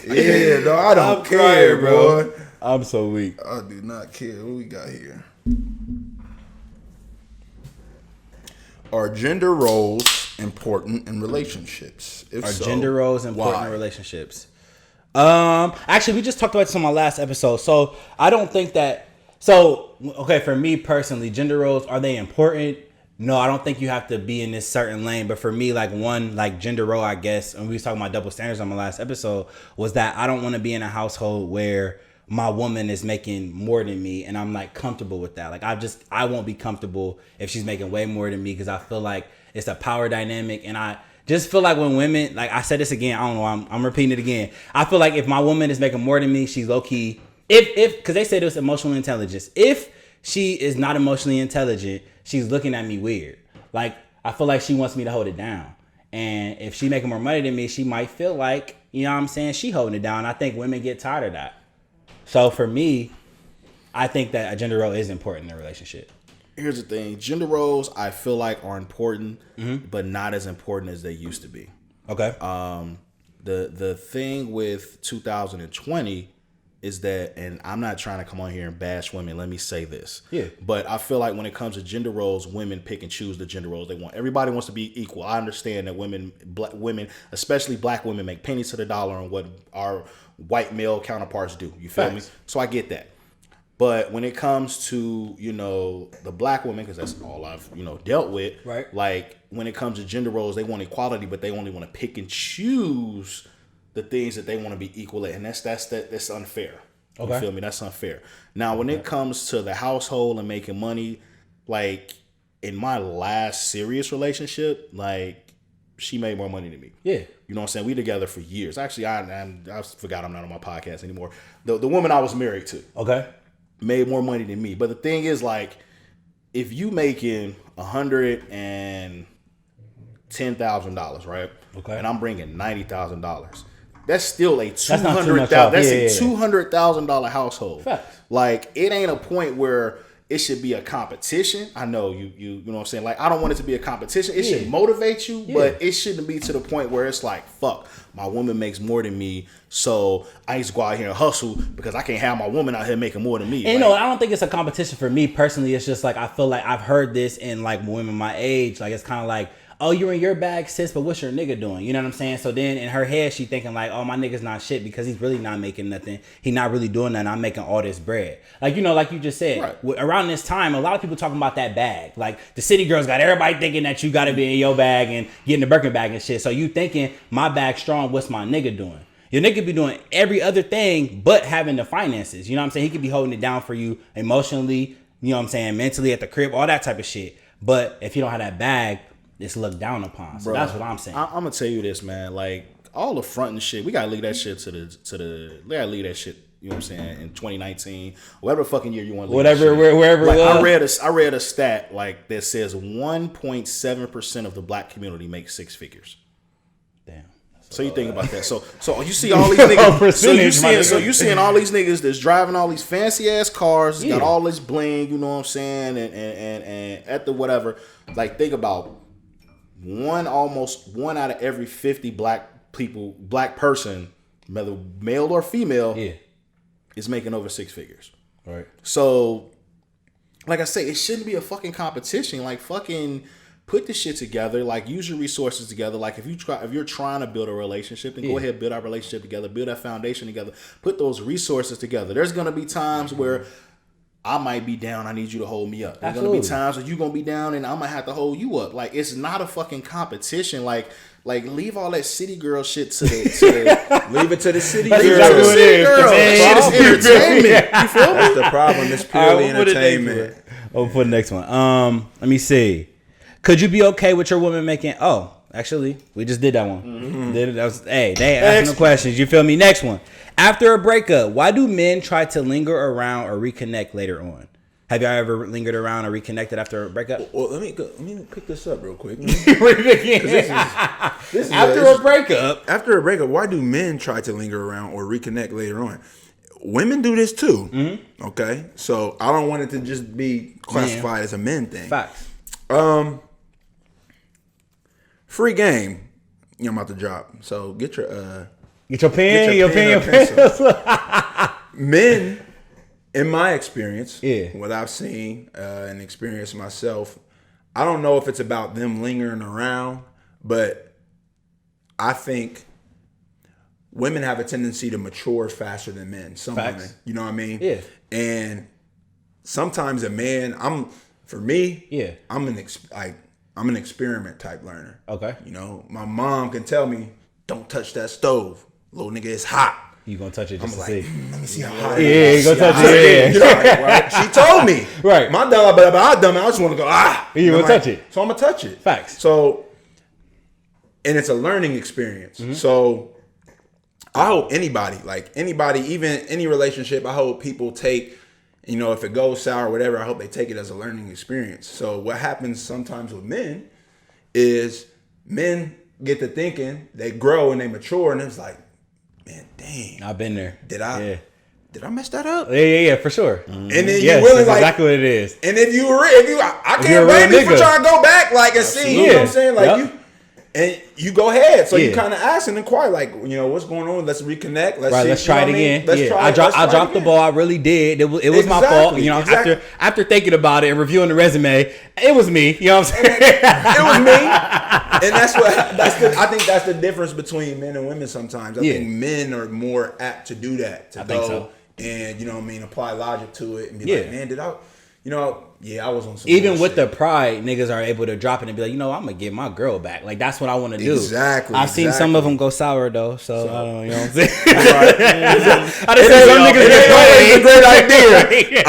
Yeah, no, I don't care, crying, bro. I'm so weak. I do not care. What we got here? Are gender roles important in relationships? If Are so, gender roles important why? in relationships? Actually, we just talked about this on my last episode. So I don't think that. So okay, for me personally, gender roles, are they important? No, I don't think you have to be in this certain lane. But for me, like one like gender role, I guess, and we was talking about double standards on my last episode, was that I don't want to be in a household where my woman is making more than me and I'm like comfortable with that. Like I won't be comfortable if she's making way more than me because I feel like it's a power dynamic and I just feel like when women, like I said this again, I don't know, I'm repeating it again. I feel like if my woman is making more than me, she's low key. Because they said it was emotional intelligence. If she is not emotionally intelligent, she's looking at me weird. Like I feel like she wants me to hold it down. And if she making more money than me, she might feel like, you know what I'm saying, she holding it down. I think women get tired of that. So for me, I think that a gender role is important in a relationship. Here's the thing. Gender roles, I feel like, are important, but not as important as they used to be. Okay. The thing with 2020 is that, and I'm not trying to come on here and bash women, let me say this. Yeah. But I feel like when it comes to gender roles, women pick and choose the gender roles they want. Everybody wants to be equal. I understand that black women, especially black women, make pennies to the dollar on what our white male counterparts do. You feel me? So I get that. But when it comes to, you know, the black women, because that's all I've, you know, dealt with, right? Like when it comes to gender roles, they want equality, but they only want to pick and choose the things that they want to be equal at, and that's unfair. Okay. You feel me? That's unfair. Now, when it comes to the household and making money, like in my last serious relationship, like she made more money than me. Yeah. You know what I'm saying? We together for years. Actually, I forgot I'm not on my podcast anymore. The woman I was married to. Okay. Made more money than me. But the thing is, like, if you making $110,000, right? Okay. And I'm bringing $90,000. That's still a $200,000. That's a $200,000 household. Facts. Like, it ain't a point where it should be a competition. I know you know what I'm saying? Like, I don't want it to be a competition. It should motivate you, but it shouldn't be to the point where it's like, fuck, my woman makes more than me, so I need to go out here and hustle because I can't have my woman out here making more than me. And you know, I don't think it's a competition for me personally. It's just like, I feel like I've heard this in like women my age. Like, it's kind of like, oh, you're in your bag, sis, but what's your nigga doing? You know what I'm saying? So then in her head, she thinking like, oh, my nigga's not shit because he's really not making nothing. He not really doing nothing. I'm making all this bread. Like, you know, like you just said, right. Around this time, a lot of people talking about that bag. Like the city girls got everybody thinking that you got to be in your bag and getting the Birkin bag and shit. So you thinking my bag's strong, what's my nigga doing? Your nigga be doing every other thing but having the finances. You know what I'm saying? He could be holding it down for you emotionally, you know what I'm saying, mentally at the crib, all that type of shit. But if you don't have that bag, it's looked down upon. So that's what I'm saying. I'm gonna tell you this, man. Like, all the front and shit. We gotta leave that shit we gotta leave that shit. You know what I'm saying? In 2019, whatever fucking year you want to leave. Whatever, wherever. Like, I read a stat like that says 1.7% of the black community makes six figures. Damn. So you think about that. So you see all these niggas. So you seeing all these niggas that's driving all these fancy ass cars, got all this bling. You know what I'm saying? And at the whatever. Like, think about almost one out of every 50 black person, whether male or female, is making over six figures. Right. So, like I say, it shouldn't be a fucking competition. Like, fucking put the shit together. Like, use your resources together. Like, if you're trying to build a relationship, then go ahead, build our relationship together, build that foundation together, put those resources together. There's gonna be times where I might be down, I need you to hold me up. There's gonna be times where you're gonna be down and I'm gonna have to hold you up. Like, it's not a fucking competition. Like leave all that city girl shit to the leave it to the city girl. girl. Leave it to the city girl. That shit is entertainment. You feel me? That's the problem. It's purely entertainment. We'll put the next one. Let me see. Could you be okay with your woman making? Oh, actually, we just did that one. Mm-hmm. They ain't asking no questions. You feel me? Next one. After a breakup, why do men try to linger around or reconnect later on? Have y'all ever lingered around or reconnected after a breakup? Well, let me pick this up real quick. After a breakup, why do men try to linger around or reconnect later on? Women do this too. Mm-hmm. Okay, so I don't want it to just be classified as a men thing. Facts. Free game. I'm about to drop. So get your pen, your pencil. Men, in my experience, what I've seen and experienced myself, I don't know if it's about them lingering around, but I think women have a tendency to mature faster than men. Some women, you know what I mean? Yeah. And sometimes a man, I'm an experiment type learner. Okay. You know, my mom can tell me, "Don't touch that stove, little nigga. It's hot." You gonna touch it just to like, see? Let me see how hot. Yeah, you gonna touch it. You know, right? She told me. Right. My dumb, I just want to go. You gonna touch it? So I'm gonna touch it. Facts. So, and it's a learning experience. Mm-hmm. So, I hope anybody, even any relationship, I hope people take. If it goes sour or whatever, I hope they take it as a learning experience. So what happens sometimes with men is men get to thinking, they grow and they mature, and it's like, man, dang. I've been there. Did I mess that up? Yeah, for sure. And then yes, you really that's exactly what it is. And if I can't blame you for trying to go back and see, you know what I'm saying? You go ahead. So you kind of ask and inquire, what's going on? Let's reconnect. Let's try it again. I dropped the ball. I really did. It was my fault. After thinking about it and reviewing the resume, it was me. You know what I'm saying? It was me. And I think that's the difference between men and women sometimes. I think men are more apt to do that. I think so. And, apply logic to it and be like, man, did I... I was on some even bullshit. with the pride, niggas are able to drop it and be like, I'm gonna get my girl back. Like, that's what I want to do. Exactly. I've seen some of them go sour though, so I don't know. You know what I'm saying? I just say some niggas it ain't always a great idea. I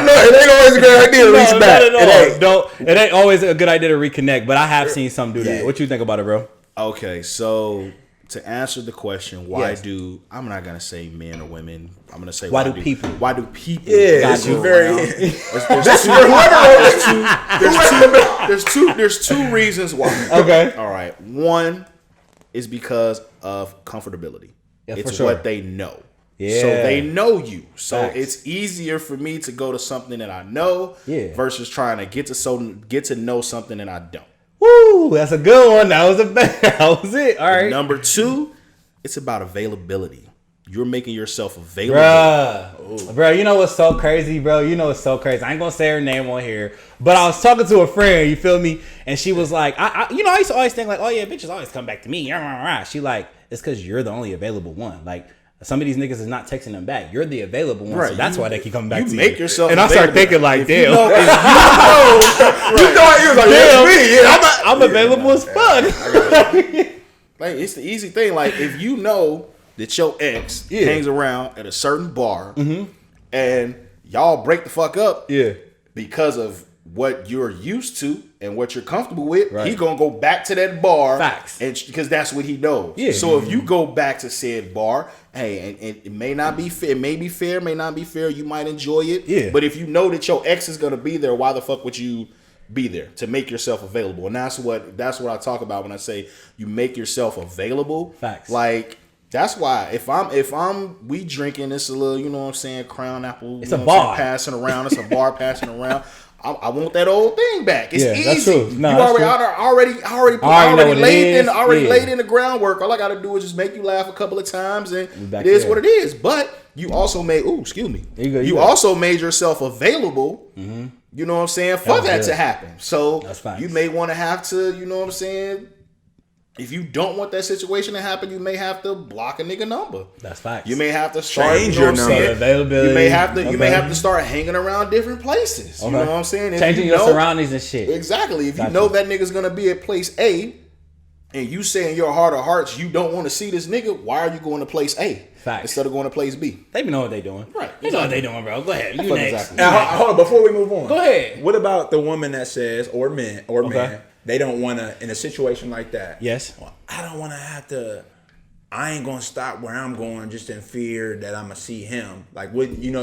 know it ain't always a great idea to reach back. It ain't always a good idea to reconnect, but I have seen some do that. What you think about it, bro? Okay, so to answer the question, I'm not gonna say men or women. I'm gonna say why do people? Yeah, there's two reasons why. Okay. All right. One is because of comfortability. Yeah, it's for sure. what they know. Yeah. So they know you. So Facts. it's easier for me to go to something that I know versus trying to get to know something that I don't. Woo, that's a good one. That was it. All right. Number two, it's about availability. You're making yourself available. Bruh, you know what's so crazy, bro? I ain't gonna say her name on here, but I was talking to a friend, you feel me? And she was like, I used to always think like, oh yeah, bitches always come back to me. She like, it's because you're the only available one. Like, some of these niggas is not texting them back. You're the available one, so that's why they keep coming back to you. You make yourself and I start thinking like, damn. I'm available as fuck. Like, it's the easy thing. Like, if you know that your ex hangs around at a certain bar and y'all break the fuck up because of what you're used to and what you're comfortable with, Right. he gonna go back to that bar. Facts. And because that's what he knows. Yeah. So if you go back to said bar, hey, and it may not be fair, it may be fair, may not be fair. You might enjoy it. Yeah. But if you know that your ex is gonna be there, why the fuck would you be there to make yourself available? And that's what I talk about when I say you make yourself available. Facts. Like. That's why if we drinking this a little, you know what I'm saying, Crown Apple, It's you a know what I'm bar. saying, passing around. It's a bar passing around. I want that old thing back. It's Yeah, easy. that's true. No, You that's already know what it is. Yeah. laid in the groundwork. All I got to do is just make you laugh a couple of times, and back it is there. what it is. But you also made excuse me. You go. Also made yourself available. Mm-hmm. You know what I'm saying, for that good. to happen. So That's facts. you may want to have to, you know what I'm saying. If you don't want that situation to happen, you may have to block a nigga number. That's facts. You may have to start Change you know your what I'm number. saying? Availability. You may have to. You may Okay. have to start hanging around different places. You know what I'm saying? If Changing you your know- surroundings and shit. Exactly. If you Gotcha. know that nigga's gonna be at place A, and you say in your heart of hearts you don't want to see this nigga, why are you going to place A Facts. instead of going to place B? They know what they doing. Right. They know what they doing, bro. Go ahead. You fuck next. exactly. Now, hold on, before we move on. Go ahead. What about the woman that says, or man, Okay. man, they don't want to, in a situation like that? Yes. Well, I don't want to have to. I ain't gonna stop where I'm going just in fear that I'm gonna see him. Like, what you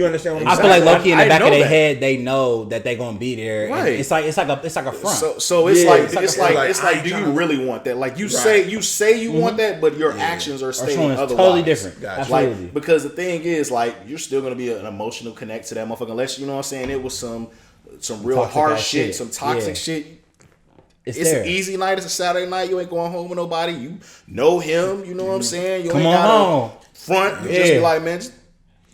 understand what I'm I saying? feel like low key in the I back of know their that. head, they know that they gonna be there. And Right. It's like a front. So it's Yeah, like it's like it's a- like like, it's I like ain't do you tryna- really want that? Like you Right. say you want that, but your actions are Or stating someone is otherwise. totally different. Gotcha. Absolutely. Like, because the thing is, like, you're still gonna be an emotional connect to that motherfucker, unless you know what I'm saying. It was some real Toxic harsh ass shit, shit. some toxic Yeah. shit. it's It's there. an easy night. It's a Saturday night. You ain't going home with nobody. You know him. You know what I'm saying. You Come ain't on gotta home. front. You just Yeah. be like, man, just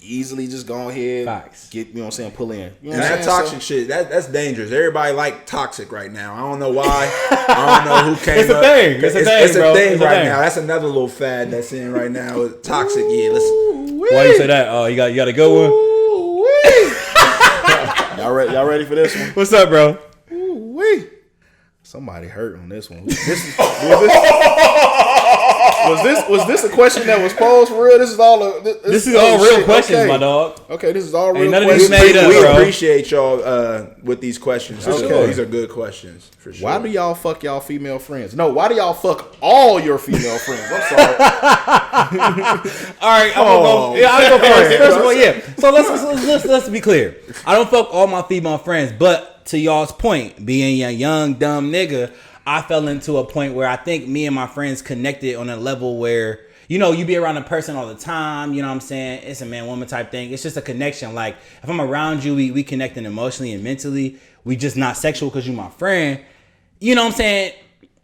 easily just go ahead. Facts. Get you know what I'm saying. Pull in. You know And what I'm that saying? toxic shit, that's dangerous. Everybody like toxic right now. I don't know why. I don't know who came It's a up. thing. It's a thing, It's bro. a thing It's a right thing. now. That's another little fad that's in right now. Toxic. Yeah, listen. Ooh-wee. Why you say that? Oh, you got a good one. Ooh-wee. Y'all ready for this one? What's up, bro? Ooh-wee. Somebody hurt on this one. Was this a question that was posed for real? This is all This is all real questions, my dog. Okay, this is all Ain't real none of these questions. made up, We bro. appreciate y'all with these questions. Okay. These are good questions for sure. Why do y'all fuck y'all female friends? No, why do y'all fuck all your female friends? I'm sorry. All right, I'll go first. First of all, yeah. So let's be clear. I don't fuck all my female friends, but to y'all's point, being a young dumb nigga, I fell into a point where I think me and my friends connected on a level where, you know, you be around a person all the time, you know what I'm saying? It's a man-woman type thing. It's just a connection. Like, if I'm around you, we connecting emotionally and mentally. We just not sexual because you my friend. You know what I'm saying?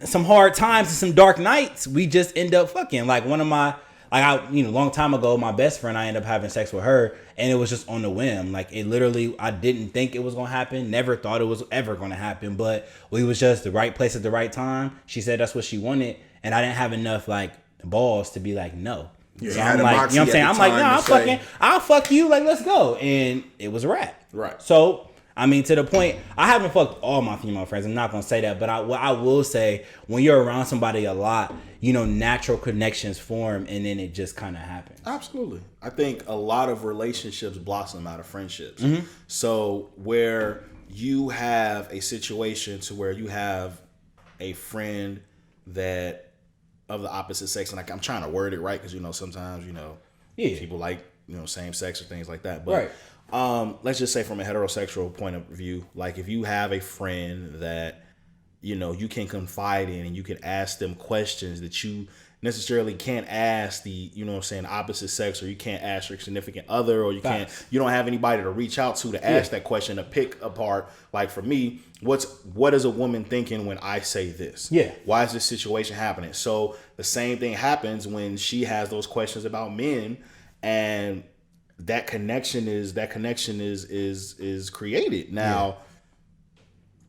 Some hard times and some dark nights, we just end up fucking. Like, one of my, long time ago, my best friend, I ended up having sex with her, and it was just on the whim. Like, it literally, I didn't think it was gonna happen. Never thought it was ever gonna happen, but we was just the right place at the right time. She said that's what she wanted, and I didn't have enough like balls to be like no. Yeah, So you had I'm the like, moxie you know what I'm saying? at I'm the like, time nah, to say- I'll fuck you. Like, let's go, and it was a wrap. Right. So, I mean, to the point, I haven't fucked all my female friends. I'm not gonna say that, but what I will say, when you're around somebody a lot, you know, natural connections form, and then it just kind of happens. Absolutely. I think a lot of relationships blossom out of friendships. Mm-hmm. So where you have a situation to where you have a friend that of the opposite sex, and like, I'm trying to word it right because, you know, sometimes, you know, Yeah. people like, you know, same sex or things like that. But let's just say from a heterosexual point of view, like if you have a friend that, you know, you can confide in and you can ask them questions that you necessarily can't ask the, you know what I'm saying, opposite sex, or you can't ask your significant other, or you don't have anybody to reach out to ask that question, to pick apart. Like for me, what is a woman thinking when I say this? Yeah. Why is this situation happening? So the same thing happens when she has those questions about men, and that connection is created. Now,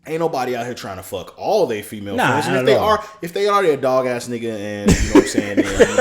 ain't nobody out here trying to fuck all they female friends. And if they are a dog ass nigga, and you know what I'm saying, then, you know, dog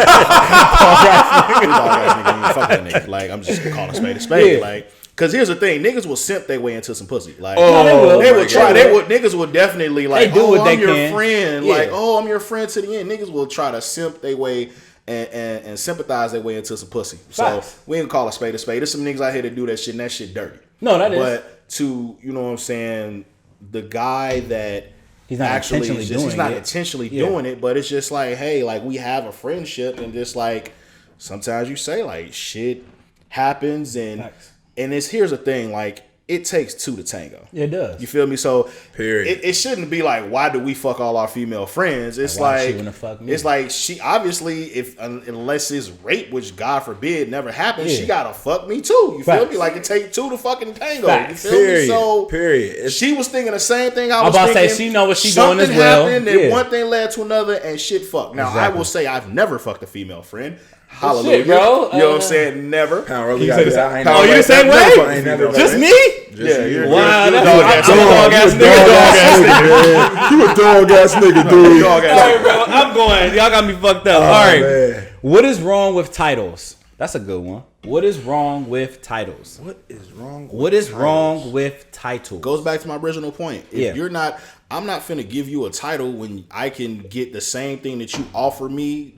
ass nigga, you fuck that nigga. Like, I'm just calling a spade. Yeah. Like, cause here's the thing, niggas will simp their way into some pussy. Like, they will try. they Niggas will definitely like, They do what they I'm your can. friend. Yeah. Like, I'm your friend to the end. Niggas will try to simp their way and sympathize their way into some pussy. So Facts. we ain't call a spade a spade. There's some niggas out here that do that shit, and that shit dirty. No, that is. But to, you know what I'm saying, the guy that He's not actually intentionally doing he's not it. intentionally doing it, but it's just like, hey, like we have a friendship, and just like sometimes you say like shit happens, and Facts. here's the thing, like it takes two to tango. Yeah, it does. You feel me? So Period. it shouldn't be like, why do we fuck all our female friends? It's Why like she wanna fuck me? it's like she obviously, if unless it's rape, which God forbid never happens, she gotta fuck me too. You feel Facts. me? Like it take two to fucking tango. Facts. You feel me? Period. So Period. she was thinking the same thing I I'm was about to say, thinking. she know what she doing as Something well. happened, and Yeah. one thing led to another, and shit fucked. Now I Exactly. will say I've never fucked a female friend. Hallelujah, shit, bro. You know what I'm saying? Never. Power, You say the same- I ain't Oh, never- you the same never way? fucked a female Just friend. me? Yeah, you're Wow, a that's dog a ass dog ass nigga. You a dog ass nigga, dude. Dog ass All right, bro. I'm going. Y'all got me fucked up. All right. man. What is wrong with titles? That's a good one. What is wrong with titles? What is wrong? What is wrong with titles? Goes back to my original point. If Yeah. you're not, I'm not finna give you a title when I can get the same thing that you offer me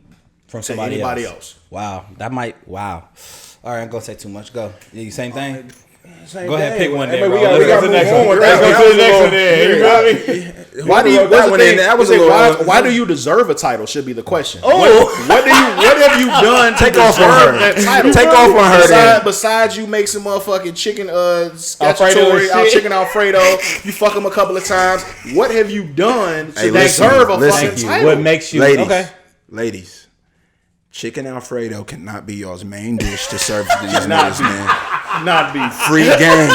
from to somebody anybody else. else. Wow, that might. Wow. All right, I'm gonna say too much. Go. Yeah, same thing. Same Go ahead, thing. pick one Hey, there, but bro. we Let's got go to to the next move one. on with Let's that. go to the next one there. You feel me? Why do you? That What's the one thing? in there, that was Is a it, little- why do you deserve a title? Should be the question. Oh. What have you done to Take off on deserve her. that title? Take off on her then. Besides you make some motherfucking chicken Alfredo statutory and shit. chicken Alfredo, you fuck them a couple of times. What have you done to Hey, listen, deserve a listen. fucking Thank you. title? What makes you Ladies, okay? ladies, chicken Alfredo cannot be y'all's main dish to serve to these Not niggas, be. man. Not be. Free game.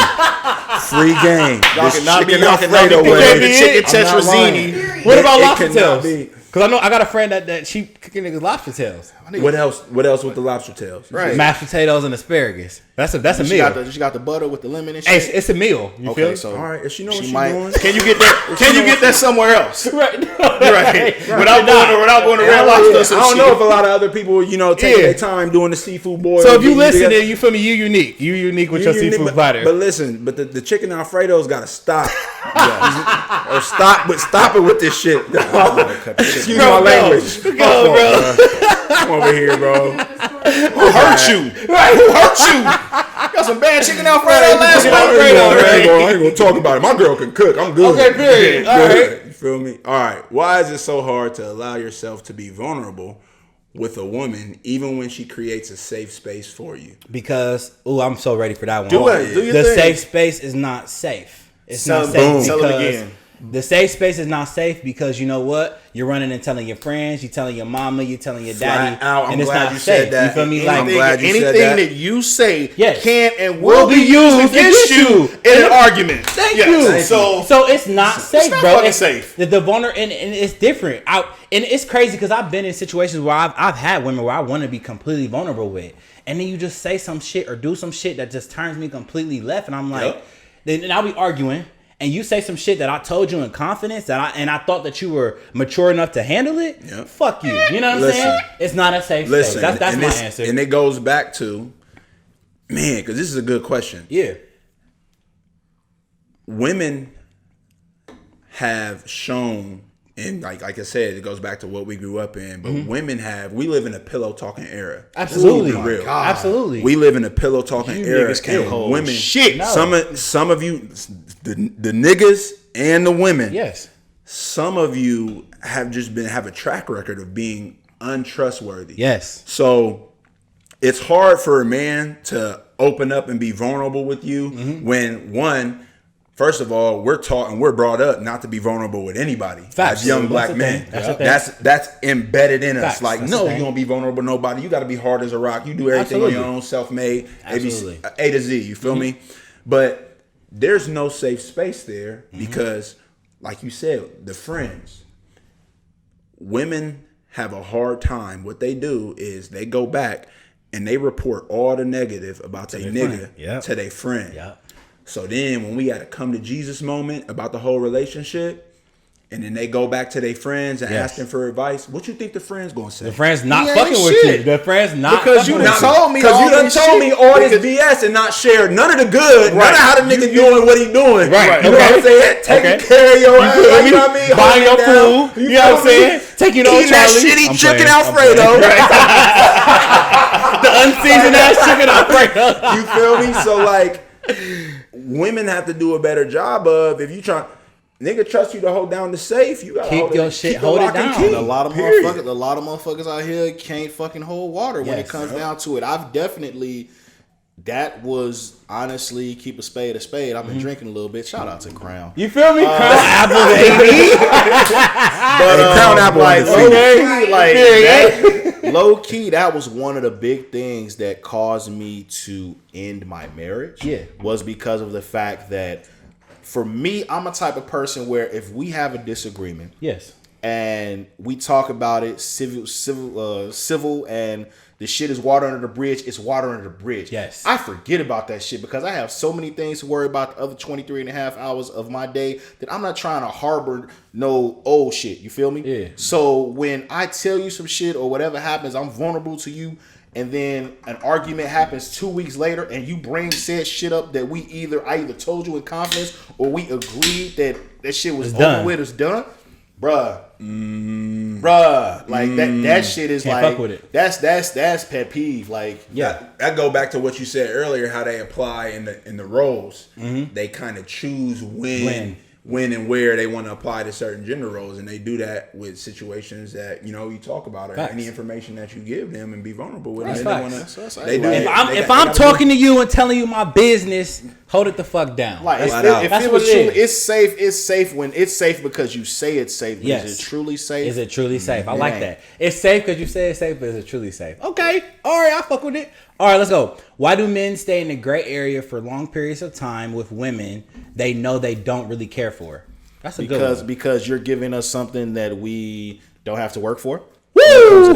Free game. Y'all This cannot be. chicken Y'all cannot Alfredo be way. picking the chicken I'm not lying. tetrazzini. What about It lobster cannot tails? be. Because I know I got a friend that she cooking niggas lobster tails, What else? What else with the lobster tails? Right. mashed potatoes and asparagus. That's a She meal. got the butter with the lemon and Hey, shit. it's a meal. You feel Okay, me? so All right, if she know what she she might. doing. Can you get that? Can you get that somewhere else? right. Right. Without going to Red Lobster. or I some don't know shit. if a lot of other people, take Yeah. their time doing the seafood boil. So if you listen, then you feel me. You unique. You unique with your seafood but, platter. But listen, the chicken Alfredo's got to stop. Or stop it with this shit. Excuse my language. Go, bro. Come over here, bro. Who hurt you? Right. Who hurt you? Got some bad chicken Alfredo last Chicken month. Alfredo, I ain't gonna talk about it. My girl can cook. I'm good. Okay, period. All right. You feel me? All right. Why is it so hard to allow yourself to be vulnerable with a woman, even when she creates a safe space for you? Because I'm so ready for that one. Do it. Do your the thing. safe space is not safe. It's Tell not them- safe tell them because again. the safe space is not safe because you know what? You're running and telling your friends, you're telling your mama, you're telling your daddy, Flat out, I'm and it's glad not you safe. said that. You feel me? I'm Like glad you said anything that. that you say Yes. can and will be used against you in And an argument. Thank Yes. you. So So it's not safe, not bro. fucking It's safe. The vulnerable and it's different. And it's crazy because I've been in situations where I've had women where I want to be completely vulnerable with, and then you just say some shit or do some shit that just turns me completely left, and I'm like, Yep. then I'll be arguing. And you say some shit that I told you in confidence that I thought that you were mature enough to handle it. Yep. Fuck you. You know what I'm Listen. saying? It's not a safe Listen, space. That's and my this- answer. And it goes back to, man, because this is a good question. Yeah. Women have shown, and like I said, it goes back to what we grew up in, but we live in a pillow talking era. Absolutely. Let's be real. Absolutely. We live in a pillow talking You era. niggas can't and hold women, shit. No. Some of you, the niggas and the women, Yes. some of you have have a track record of being untrustworthy. Yes. So it's hard for a man to open up and be vulnerable with you when first of all, we're taught and we're brought up not to be vulnerable with anybody. Facts. As young That's black the men. thing. That's the thing. That's embedded in us. Facts. Like, That's the no, you thing. don't be vulnerable with nobody. You got to be hard as a rock. You do everything Absolutely. on your own, self-made, Absolutely. A to Z. You feel me? But there's no safe space there because, like you said, the friends. Women have a hard time. What they do is they go back and they report all the negative about their nigga friend. Yep. to their friend. Yep. So then when we got a come to Jesus moment about the whole relationship, and then they go back to their friends and Yes. ask them for advice, what you think the friends gonna say? The friend's not He ain't fucking with shit. you. The friend's not Because fucking you with done you. told me Because you all done this told me shit. all Because- this BS and not shared none of the good, none Right. of how the nigga doing what he doing. Right. You know what I'm Okay. saying? Taking Okay. care of your ass. feel Like, me? you know what I mean? Buying Holding your it down. food. You know what I'm feel me? saying? Taking on Eating that Charlie. shitty I'm chicken playing. I'm Alfredo. The unseasoned ass chicken Alfredo. You feel me? So like, women have to do a better job of. If you try, nigga, trust you to hold down the safe, you gotta Keep your shit, hold it down. A lot of motherfuckers out here can't fucking hold water when it comes down to it. I've definitely. That was honestly, keep a spade a spade. I've been drinking a little bit. Shout out to Crown. You feel me? Crown Apple, baby. But Crown Apple, low key, that was one of the big things that caused me to end my marriage. Yeah, was because of the fact that for me, I'm a type of person where if we have a disagreement, yes, and we talk about it, civil, and the shit is water under the bridge. It's water under the bridge. Yes. I forget about that shit because I have so many things to worry about the other 23 and a half hours of my day that I'm not trying to harbor no old shit. You feel me? Yeah. So when I tell you some shit or whatever happens, I'm vulnerable to you. And then an argument happens 2 weeks later and you bring said shit up that I either told you in confidence or we agreed that shit was over with, it's done. Bruh, like that shit is can't like fuck with it. That's pet peeve. Like that go back to what you said earlier, how they apply in the roles. They kind of choose when and where they want to apply to certain gender roles, and they do that with situations that you talk about or any information that you give them and be vulnerable with. That's them. If I'm talking to you and telling you my business, hold it the fuck down. Like if it was true, it's safe. It's safe when it's safe because you say it's safe. Yes. Is it truly safe? Is it truly safe? I like that. It's safe because you say it's safe, but is it truly safe? Okay. All right. I fuck with it. All right. Let's go. Why do men stay in the gray area for long periods of time with women they know they don't really care for? That's a good one. Because you're giving us something that we don't have to work for. Woo!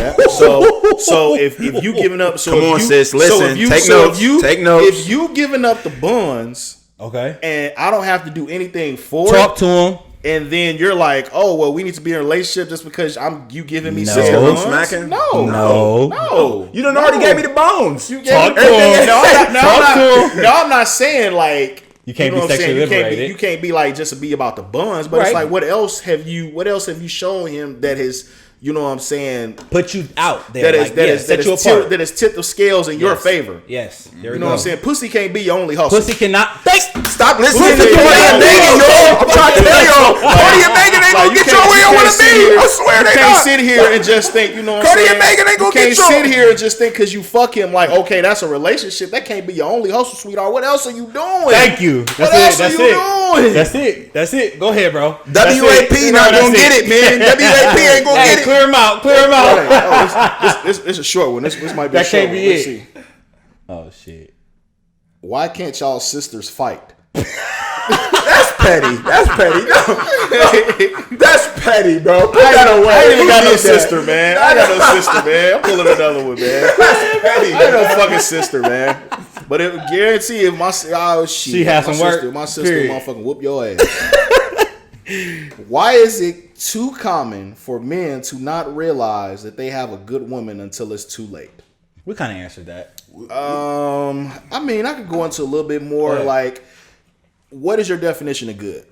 So if you giving up, come on, sis, listen, take notes. If you giving up the buns, okay, and I don't have to do anything for talk to him, and then you're like, oh well, we need to be in a relationship just because you giving me sister buns? Smacking? No. You done already gave me the bones. You talk to him. No, I'm not saying like. You can't be sexually liberated. You can't be like just to be about the buns, but it's like what else have you shown him that has put you out there that has tipped the scales in your favor. Yes. You know what I'm saying? Pussy can't be your only hustle. Pussy cannot. Stop listening to Cody and Megan, yo. I'm trying to tell y'all. Cody and Megan ain't gonna get you where you want to be. I swear they not. You can't sit here and just think, you know what I'm saying? Cody and Megan ain't gonna get you. You can't sit here and just think because you fuck him like, okay, that's a relationship. That can't be your only hustle, sweetheart. What else are you doing? Thank you. That's it. That's it. Go ahead, bro. WAP not gonna get it, man. WAP ain't gonna get it. Clear him out. It's a short one. This might be that a short can't be one. Let's see. Oh shit! Why can't y'all sisters fight? That's petty. That's petty. No. That's petty, bro. Put that away. I ain't even got no sister, man. I got no sister, man. I'm pulling another one, man. That's petty. I ain't no fucking sister, man. But it guarantee if she has some work. My sister motherfucking whoop your ass. Why is it too common for men to not realize that they have a good woman until it's too late? We kind of answered that. I mean, I could go into a little bit more like, what is your definition of good?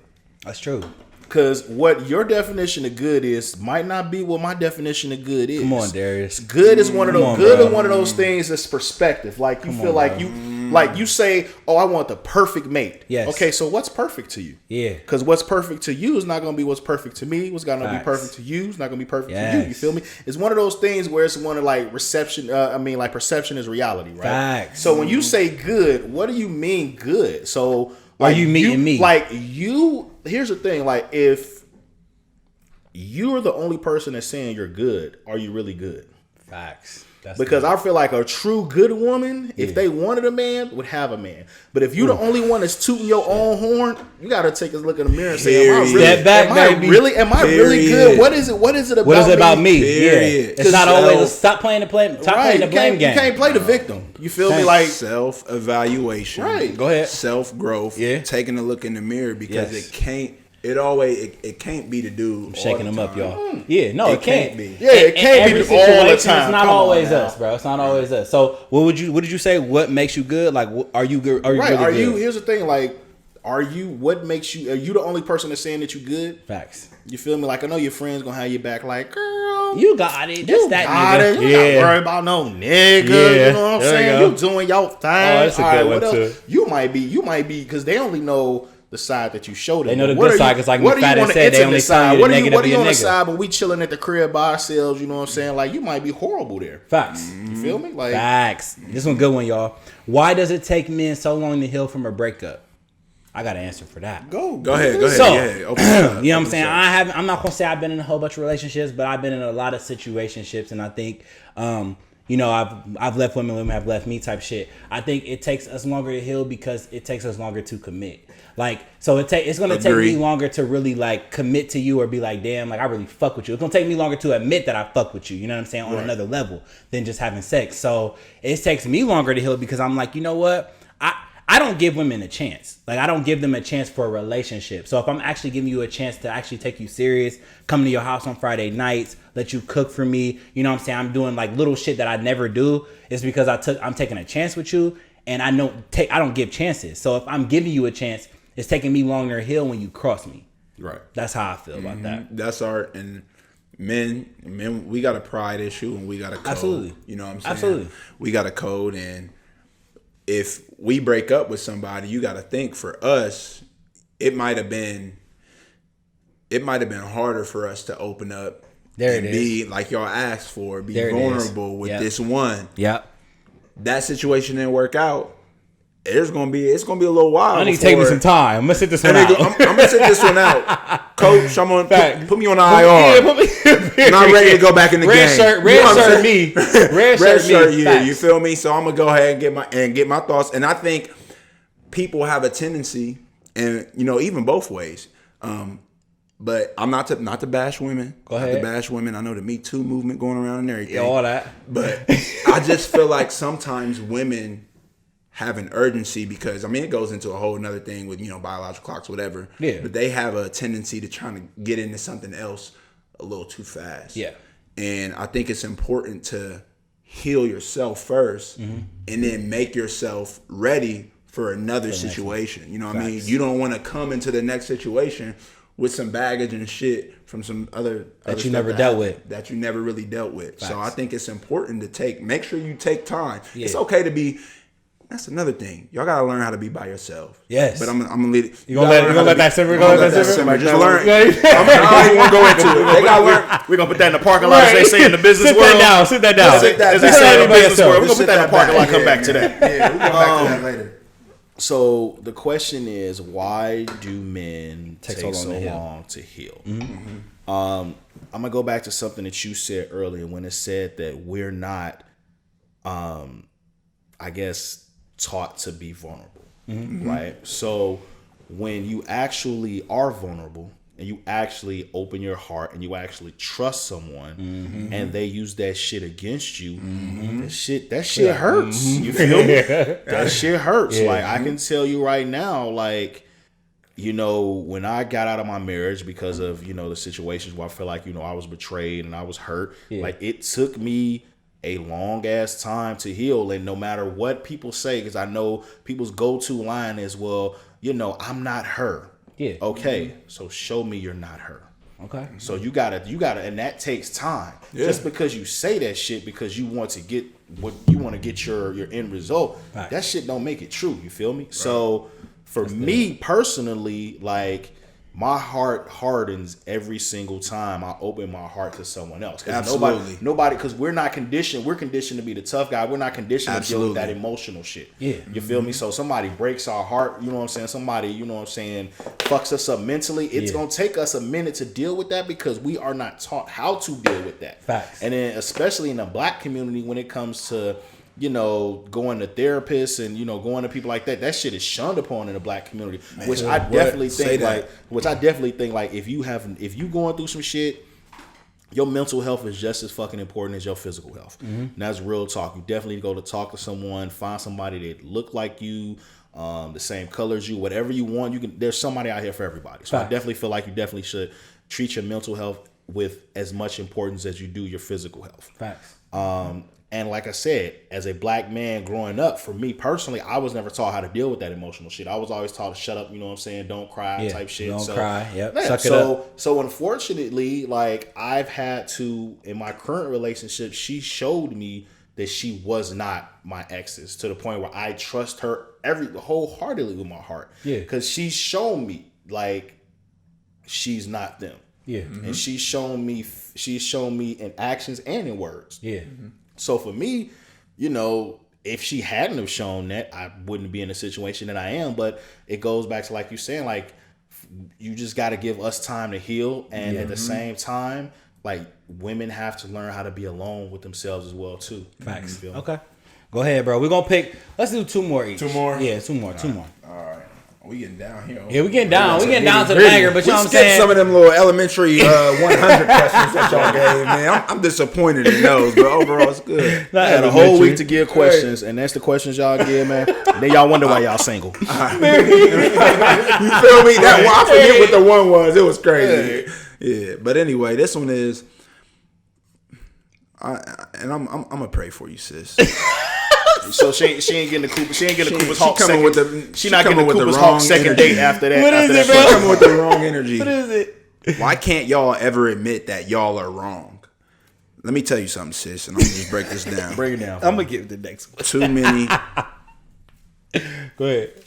That's true. Because what your definition of good is might not be what my definition of good is. Come on, Darius. Good is one of those things that's perspective. Like you feel like you say, "Oh, I want the perfect mate." Yes. Okay, so what's perfect to you? Yeah. Because what's perfect to you is not going to be what's perfect to me. What's going to be perfect to you is not going to be perfect to you. You feel me? It's one of those things where it's one of like reception. Perception is reality, right? Facts. So when you say good, what do you mean good? So are you meeting me? Here's the thing. Like, if you're the only person that's saying you're good, are you really good? Facts. Because I feel like a true good woman, if they wanted a man, would have a man. But if you the only one that's tooting your own horn, you got to take a look in the mirror and say, am I really good? What is it about me? Yeah. It's not always stop playing the blame game. You can't play the victim. You feel me? Like self-evaluation. Right. Go ahead. Self-growth. Yeah. Taking a look in the mirror because it can't be the dude. I'm shaking them up, y'all. Yeah, no, it can't be. Yeah, it can't be all the time. It's not always us, bro. It's not always us. So, what did you say? What makes you good? Like, are you good? Are you really good? Here's the thing. Like, what makes you? Are you the only person that's saying that you good? Facts. You feel me? Like I know your friends gonna have your back. Like, girl, You got it. That's that got nigga. it. You ain't gotta worry about no nigga. Yeah. You know what I'm There saying? you You go. doing your thing. that's a good one, what too. else? You might be because they only know the side that you show them. They know the What good are side, you- 'cause like what do you McFadden want the said, they intimate only side? tell you What the are you negative what are of you your on the nigga. side when we chilling at the crib by ourselves? You know what I'm saying? Like you might be horrible there. Facts. You feel me? Like Facts. This one good one, y'all. Why does it take men so long to heal from a breakup? I got an answer for that. go ahead. So, Yeah, open it up, you know what I'm open saying? it up. I'm not gonna say I've been in a whole bunch of relationships, but I've been in a lot of situationships, and I think, I've left women have left me type shit. I think it takes us longer to heal because it takes us longer to commit. Like, so it's gonna take Agree. me longer to really like commit to you or be like, damn, like I really fuck with you. It's gonna take me longer to admit that I fuck with you. You know what I'm saying? On another level than just having sex. So it takes me longer to heal because I'm like, you know what? I don't give women a chance. Like, I don't give them a chance for a relationship. So if I'm actually giving you a chance to actually take you serious, come to your house on Friday nights, let you cook for me, you know what I'm saying? I'm doing like little shit that I never do. It's because I'm taking a chance with you, and I don't give chances. So if I'm giving you a chance, it's taking me longer to heal when you cross me. right. That's how I feel about that. That's art. And men, we got a pride issue and we got a code. Absolutely. You know what I'm saying? Absolutely. We got a code, and if we break up with somebody, you got to think for us, it might have been harder for us to open up There and it be like y'all asked for, be There it is. vulnerable with Yep. this one. Yep. That situation didn't work out. It's gonna be a little while. I need to take me some time. I'm gonna sit this one I'm out. gonna sit this one out, Coach. I'm gonna Fact. put me on the Yeah, IR. put me- Not ready to go back in the red game. Shirt, You red know what I'm shirt saying? me. Red Red shirt me. you. Facts. You feel me? So I'm gonna go ahead and get my thoughts. And I think people have a tendency, and even both ways. But I'm not to bash women. Go Not ahead. to bash women. I know the Me Too movement going around and everything. Yeah, all that. But I just feel like sometimes women have an urgency because it goes into a whole nother thing with biological clocks, whatever. Yeah. But they have a tendency to try to get into something else a little too fast. Yeah. And I think it's important to heal yourself first, and then make yourself ready for another situation. You know what I mean? Facts. You don't want to come into the next situation with some baggage and shit from some other That you stuff never dealt with. that you never really dealt with. So Facts. I think it's important to make sure you take time. Yeah. It's okay to be. That's another thing. Y'all gotta learn how to be by yourself. Yes. But I'm gonna leave it. You gonna let that simmer? Gonna let that simmer. Just learn. I don't even want to go into it. They gotta learn. We're gonna put that in the parking lot, as they say in the business Sit world. that down. Sit that down. Sit that As they down. say in the Everybody business else. world, we're gonna Just put that in the sit parking that lot. back. Come back to that. Yeah, we'll come back to that later. So the question is, why do men take so so long to long to heal? I'm gonna go back to something that you said earlier when it said that we're not, I guess, taught to be vulnerable, right? So when you actually are vulnerable and you actually open your heart and you actually trust someone and they use that shit against you, that shit hurts. You feel me? That shit hurts. Yeah. Like I can tell you right now, like, when I got out of my marriage because of, the situations where I feel like, I was betrayed and I was hurt, like it took me a long ass time to heal. And no matter what people say, because I know people's go-to line is, well, I'm not her. Yeah. Okay. So show me you're not her. Okay. So you gotta, and that takes time. Yeah. Just because you say that shit because you want to get what you want to get your end result, Right. that shit don't make it true. You feel me? Right. So for me personally, like my heart hardens every single time I open my heart to someone else. Absolutely. Nobody, because we're not conditioned. We're conditioned to be the tough guy. We're not conditioned to deal with that emotional shit. Yeah. You feel me? So somebody breaks our heart, you know what I'm saying? Somebody, fucks us up mentally. It's going to take us a minute to deal with that because we are not taught how to deal with that. Facts. And then especially in the black community when it comes to, going to therapists and, going to people like that, that shit is shunned upon in the black community, which I definitely think like if you going through some shit, your mental health is just as fucking important as your physical health. And that's real talk. You definitely go to talk to someone, find somebody that look like you, the same color as you, whatever you want. There's somebody out here for everybody. So I definitely feel like you definitely should treat your mental health with as much importance as you do your physical health. Facts. And like I said, as a black man growing up, for me personally, I was never taught how to deal with that emotional shit. I was always taught to shut up, you know what I'm saying? Don't cry type shit. Don't cry. Yep. Yeah, Suck it up. So unfortunately, like I've had to, in my current relationship, she showed me that she was not my ex's, to the point where I trust her wholeheartedly with my heart. Yeah. Because she's shown me like she's not them. Yeah. And she's shown me in actions and in words. Yeah. So for me, you know, if she hadn't have shown that, I wouldn't be in the situation that I am. But it goes back to, like you saying, like you just got to give us time to heal. And at the same time, like women have to learn how to be alone with themselves as well too. Facts. Okay. Go ahead, bro. We're going to pick, let's do 2 more each. 2 more? Yeah, 2 more. All right. We getting down here. Yeah, we getting down. We getting down to the banger, but you know what I'm saying? Some of them little elementary 100 questions that y'all gave, man. I'm disappointed in those, but overall it's good. I had a whole week to give questions, and that's the questions y'all give, man. And then y'all wonder why y'all single. You feel me? I forget what the one was. It was crazy. Yeah, but anyway, this one is, I'm gonna pray for you, sis. So she ain't getting the Cooper. She ain't getting the Cooper's Hawk second. She not coming getting the with Cooper's wrong Hawk second energy. date after that. What after is that it, bro? She's coming with the wrong energy. What is it? Why can't y'all ever admit that y'all are wrong? Let me tell you something, sis, and I'm gonna just break this down. Break it down. I'm going to give the next one. Too many Go ahead.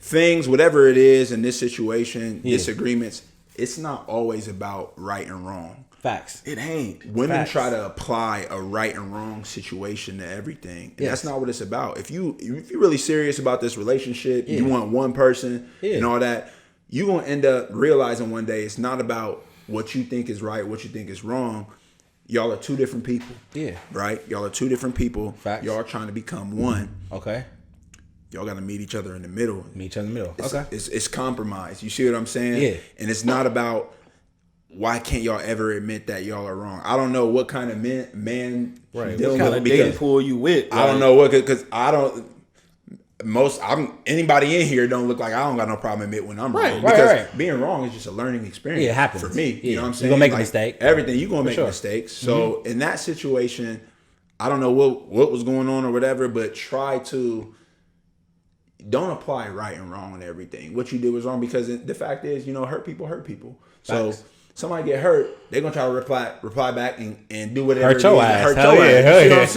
things, whatever it is in this situation, Yeah. disagreements, it's not always about right and wrong. Facts. It ain't. Women Facts. try to apply a right and wrong situation to everything. And that's not what it's about. If you're really serious about this relationship, you want one person and all that, you're going to end up realizing one day it's not about what you think is right, what you think is wrong. Y'all are 2 different people. Yeah. Right? Y'all are 2 different people. Facts. Y'all are trying to become one. Okay. Y'all got to meet each other in the middle. Meet each other in the middle. It's, Okay. it's compromise. You see what I'm saying? Yeah. And it's not about why can't y'all ever admit that y'all are wrong. I don't know what kind of man Right. dealing What kind with of dating because pool you with? I don't know what, because I don't. Anybody in here don't look like I don't got no problem admit when I'm wrong. Because being wrong is just a learning experience. Yeah, it happens. For me. Yeah. You know what I'm You're saying? gonna make a mistake. Everything, you're gonna make sure. mistakes. So in that situation, I don't know what was going on or whatever, but don't apply right and wrong on everything. What you did was wrong, because the fact is, hurt people hurt people. So somebody get hurt, they're gonna try to reply back and do whatever Hurt your ass. hurt Hell your yeah, ass. hell You know yeah. what I'm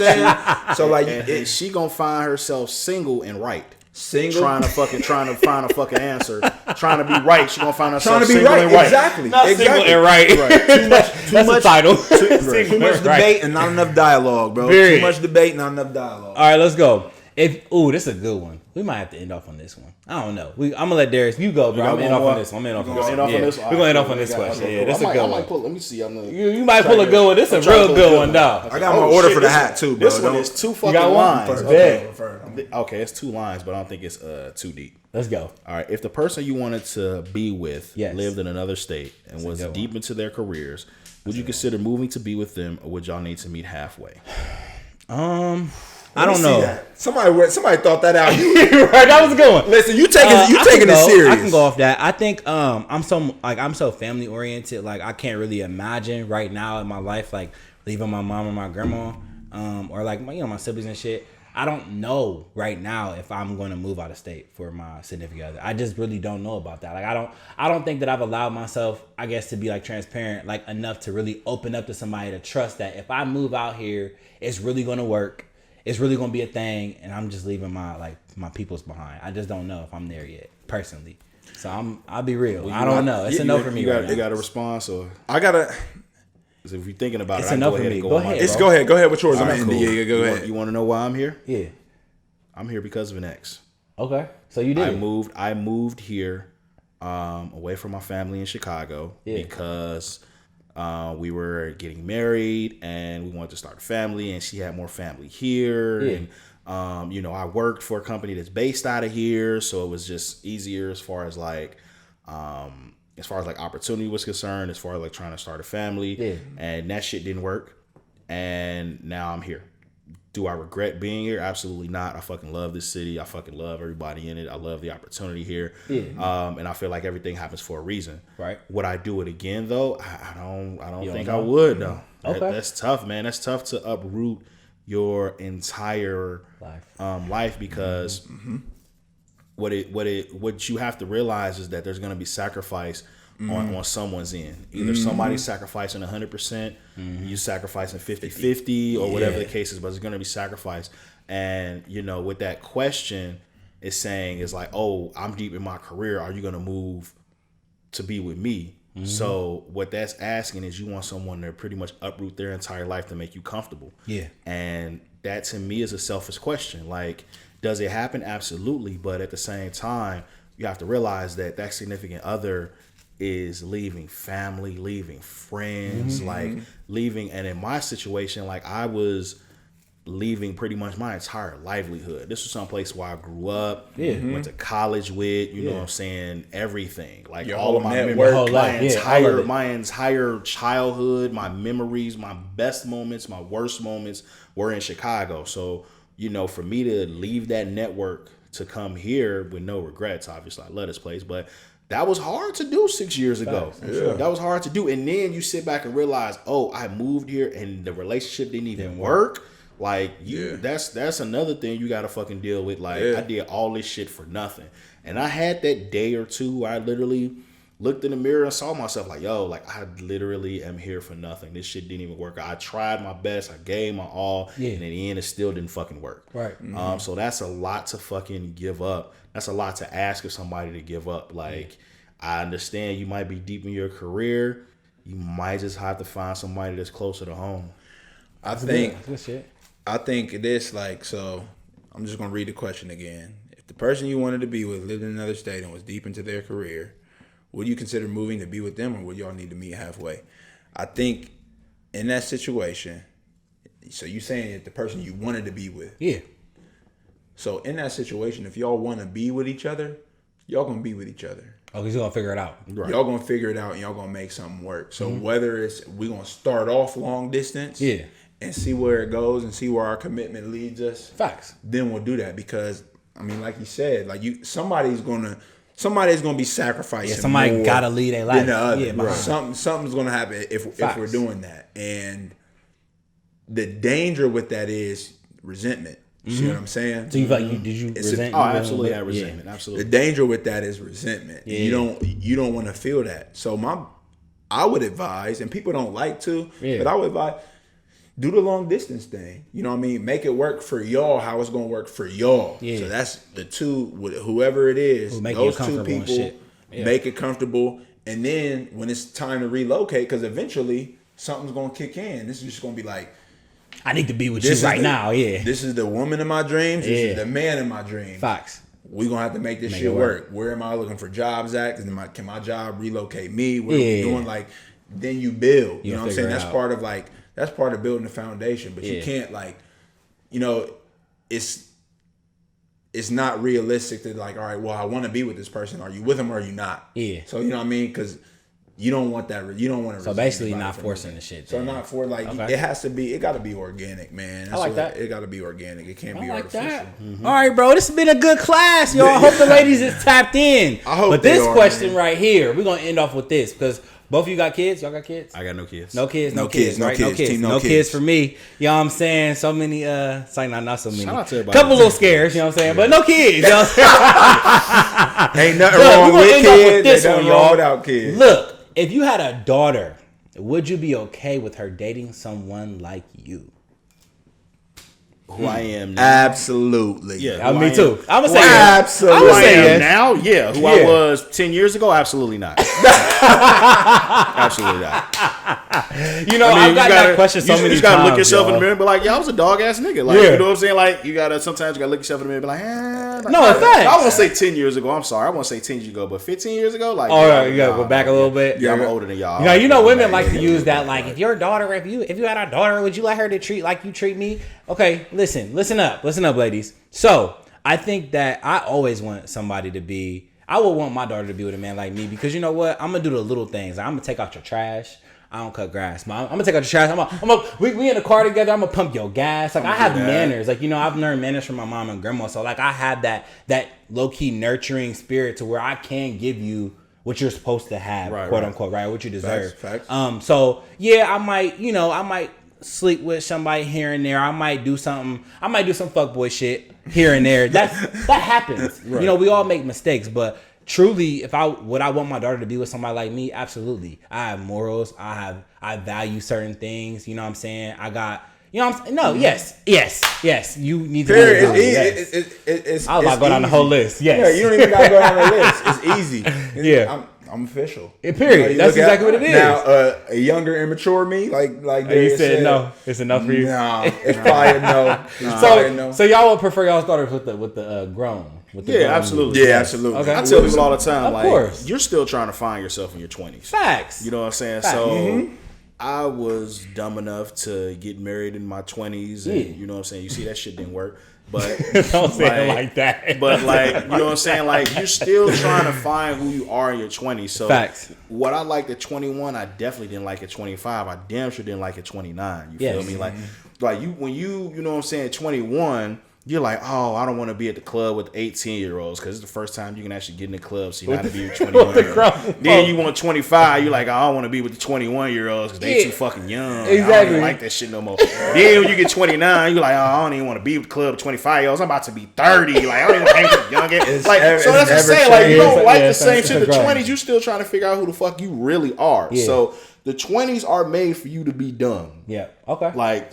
saying? So like And she gonna find herself single and right. Single, Trying to find a fucking answer. Trying to be right. She gonna find herself trying to be single right. and right. Exactly. Not exactly. single and right. Too That's much the title. Too much debate and not enough dialogue, bro. Period. Too much debate, not enough dialogue. All right, let's go. This is a good one. We might have to end off on this one. I don't know. I'm gonna let Darius. You go, bro. I'm gonna end off on this one. End off on this one? We're gonna end off on this question. Yeah, this is a good one. Let me see. You might pull a good one. This is a real good one, dog. I got my order for the hat too, bro. This one is 2 fucking got one? lines. Okay, it's 2 lines, but I don't think it's too deep. Let's go. All right. If the person you wanted to be with lived in another state and was deep into their careers, would you consider moving to be with them, or would y'all need to meet halfway? I don't know. Somebody thought that out. Right, that was a good one. Listen, you taking it serious. I can go off that. I think I'm so family oriented. Like I can't really imagine right now in my life like leaving my mom and my grandma, or like my siblings and shit. I don't know right now if I'm going to move out of state for my significant other. I just really don't know about that. Like I don't think that I've allowed myself, I guess, to be like transparent like enough to really open up to somebody to trust that if I move out here, it's really going to work. It's really going to be a thing, and I'm just leaving my peoples behind. I just don't know if I'm there yet, personally. So I'll be real. I don't know. It's a no for me right now. You got a response, or I gotta. if you're thinking about It's it, a no for me. Go ahead. Go ahead with yours. All I'm right, in. cool. Yeah, go ahead. You want to know why I'm here? Yeah. I'm here because of an ex. Okay. So you did. I moved here away from my family in Chicago because we were getting married and we wanted to start a family, and she had more family here. And I worked for a company that's based out of here, so it was just easier as far as like opportunity was concerned, as far as like trying to start a family. And that shit didn't work, and now I'm here. Do I regret being here? Absolutely not. I fucking love this city. I fucking love everybody in it. I love the opportunity here. And I feel like everything happens for a reason. Right. Would I do it again though? I don't think I would though. Okay. That's tough, man. That's tough to uproot your entire life because what you have to realize is that there's going to be sacrifice on someone's end. Either somebody's sacrificing 100%, you sacrificing 50-50 or whatever the case is, but there's going to be sacrifice. And, you know, with that question, it's saying is like, oh, I'm deep in my career. Are you going to move to be with me? So what that's asking is you want someone to pretty much uproot their entire life to make you comfortable. Yeah. And that to me is a selfish question. Like, does it happen? Absolutely. But at the same time, you have to realize that that significant other is leaving family, leaving friends, like leaving. And in my situation, like I was leaving pretty much my entire livelihood. This was someplace where I grew up, went to college with, you know what I'm saying, everything. Like your all of my network, memories, my entire childhood, my memories, my best moments, my worst moments were in Chicago. So, you know, for me to leave that network to come here with no regrets, obviously I love this place, but that was hard to do 6 years ago. That was hard to do. And then you sit back and realize, oh, I moved here and the relationship didn't even work. Like that's another thing you gotta fucking deal with. Like I did all this shit for nothing. And I had that day or two where I literally looked in the mirror and saw myself like, yo, like I literally am here for nothing. This shit didn't even work. I tried my best, I gave my all, and in the end it still didn't fucking work. Right. So that's a lot to fucking give up. That's a lot to ask of somebody to give up. Like I understand you might be deep in your career. You might just have to find somebody that's closer to home. I think this, like, so I'm just going to read the question again. If the person you wanted to be with lived in another state and was deep into their career, would you consider moving to be with them, or would y'all need to meet halfway? I think in that situation, so you saying if the person you wanted to be with. Yeah. So in that situation, if y'all want to be with each other, y'all going to be with each other. Oh, because you're going to figure it out. Right. Y'all going to figure it out and y'all going to make something work. So whether it's we going to start off long distance. Yeah. And see where it goes and see where our commitment leads us. Facts. Then we'll do that because, I mean, like you said, like somebody's gonna be sacrificing. Yeah, somebody gotta lead their life. Than the other. Yeah, Something's gonna happen if we're doing that. And the danger with that is resentment. You see what I'm saying? So you felt did you resent? Absolutely had resentment. Absolutely. The danger with that is resentment. Yeah. You don't want to feel that. So I would advise, and people don't like to, but I would advise. Do the long distance thing. You know what I mean? Make it work for y'all how it's going to work for y'all. Yeah. So that's the two, whoever it is, those two people, make it comfortable. And then when it's time to relocate, because eventually something's going to kick in. This is just going to be like, I need to be with you right now. Yeah. This is the woman in my dreams. This is the man in my dreams. Facts. We're going to have to make this shit work. Where am I looking for jobs at? Can my job relocate me? What are we doing? Like, then you build. You know what I'm saying? That's part of building the foundation, but you can't it's not realistic to like, all right, well, I want to be with this person. Are you with him or are you not? Yeah. So you know what I mean? Because you don't want that. You don't want to. So basically, not forcing the shit. So not for it has to be. It got to be organic, man. I like that. It got to be organic. It can't be artificial. That. All right, bro. This has been a good class, y'all. I hope the ladies is tapped in. I hope. But this question right here, we're gonna end off with this because. Both of you got kids? Y'all got kids? I got no kids. No kids for me. You know what I'm saying? So many, not so many. Shout out to everybody. Couple little scares, you know what I'm saying? But no kids. You know what I'm saying? Ain't nothing wrong with kids. Ain't nothing wrong without kids. Look, if you had a daughter, would you be okay with her dating someone like you? Who I am now. Absolutely. Yeah. Me too. I'm going to say absolutely. Who I am now? Yeah. Who I was 10 years ago? Absolutely not. Absolutely not. You know, I've got that question so many times. You just got to look yourself in the mirror and be like, I was a dog ass nigga. Like, you know what I'm saying? Like, sometimes you got to look yourself in the mirror and be like, I won't say 10 years ago. I'm sorry. I won't say 10 years ago, but 15 years ago? Like, you got to go back a little bit. Yeah, I'm older than y'all. You know, women like to use that, like, if your daughter, if you had a daughter, would you let her to treat like you treat me? Okay, listen up, ladies. So I think that I always want somebody to be. I would want my daughter to be with a man like me because you know what? I'm gonna do the little things. I'm gonna take out your trash. I don't cut grass. I'm gonna take out your trash. We in the car together. I'm gonna pump your gas. Like I have manners. Like I've learned manners from my mom and grandma. So like I have that low key nurturing spirit to where I can give you what you're supposed to have, quote unquote, right? What you deserve. Facts. So yeah, I might sleep with somebody here and there. I might do some fuckboy shit here and there. That happens. Right. You know, we all make mistakes, but truly, would I want my daughter to be with somebody like me? Absolutely. I have morals. I value certain things. You know what I'm saying? I got. You know what I'm saying? No, yes. You need to be it's I was about to go down the whole list. Yes. Yeah, you don't even gotta go down the list. It's easy. Yeah. I'm official. Period. You know, that's exactly what it is. Now, a younger, immature me, like you said no. It's enough for you. No, it's probably a no. So y'all would prefer y'all's daughters with the grown. Absolutely. Yeah, absolutely. Okay. I tell people all the time, of course. You're still trying to find yourself in your 20s. Facts. You know what I'm saying? Facts. So I was dumb enough to get married in my 20s, and you know what I'm saying? You see, that shit didn't work. But don't say it like that. But like, you know what I'm saying? Like, you're still trying to find who you are in your 20s. So facts. What I liked at 21, I definitely didn't like at 25. I damn sure didn't like at 29. You feel me? Like when you know what I'm saying, 21, you're like, oh, I don't want to be at the club with 18-year-olds because it's the first time you can actually get in the club, so you know how to be with 21. Then you want 25, you're like, oh, I don't want to be with the 21-year-olds because they too fucking young. Exactly. I don't even like that shit no more. Then when you get 29, you're like, oh, I don't even want to be with the club with 25-years. I'm about to be 30. Like, I don't even hang with youngin'. Like, so that's what I'm saying. Like, you don't like the same shit. The 20s, you still trying to figure out who the fuck you really are. Yeah. So the 20s are made for you to be dumb. Yeah. Okay. Like,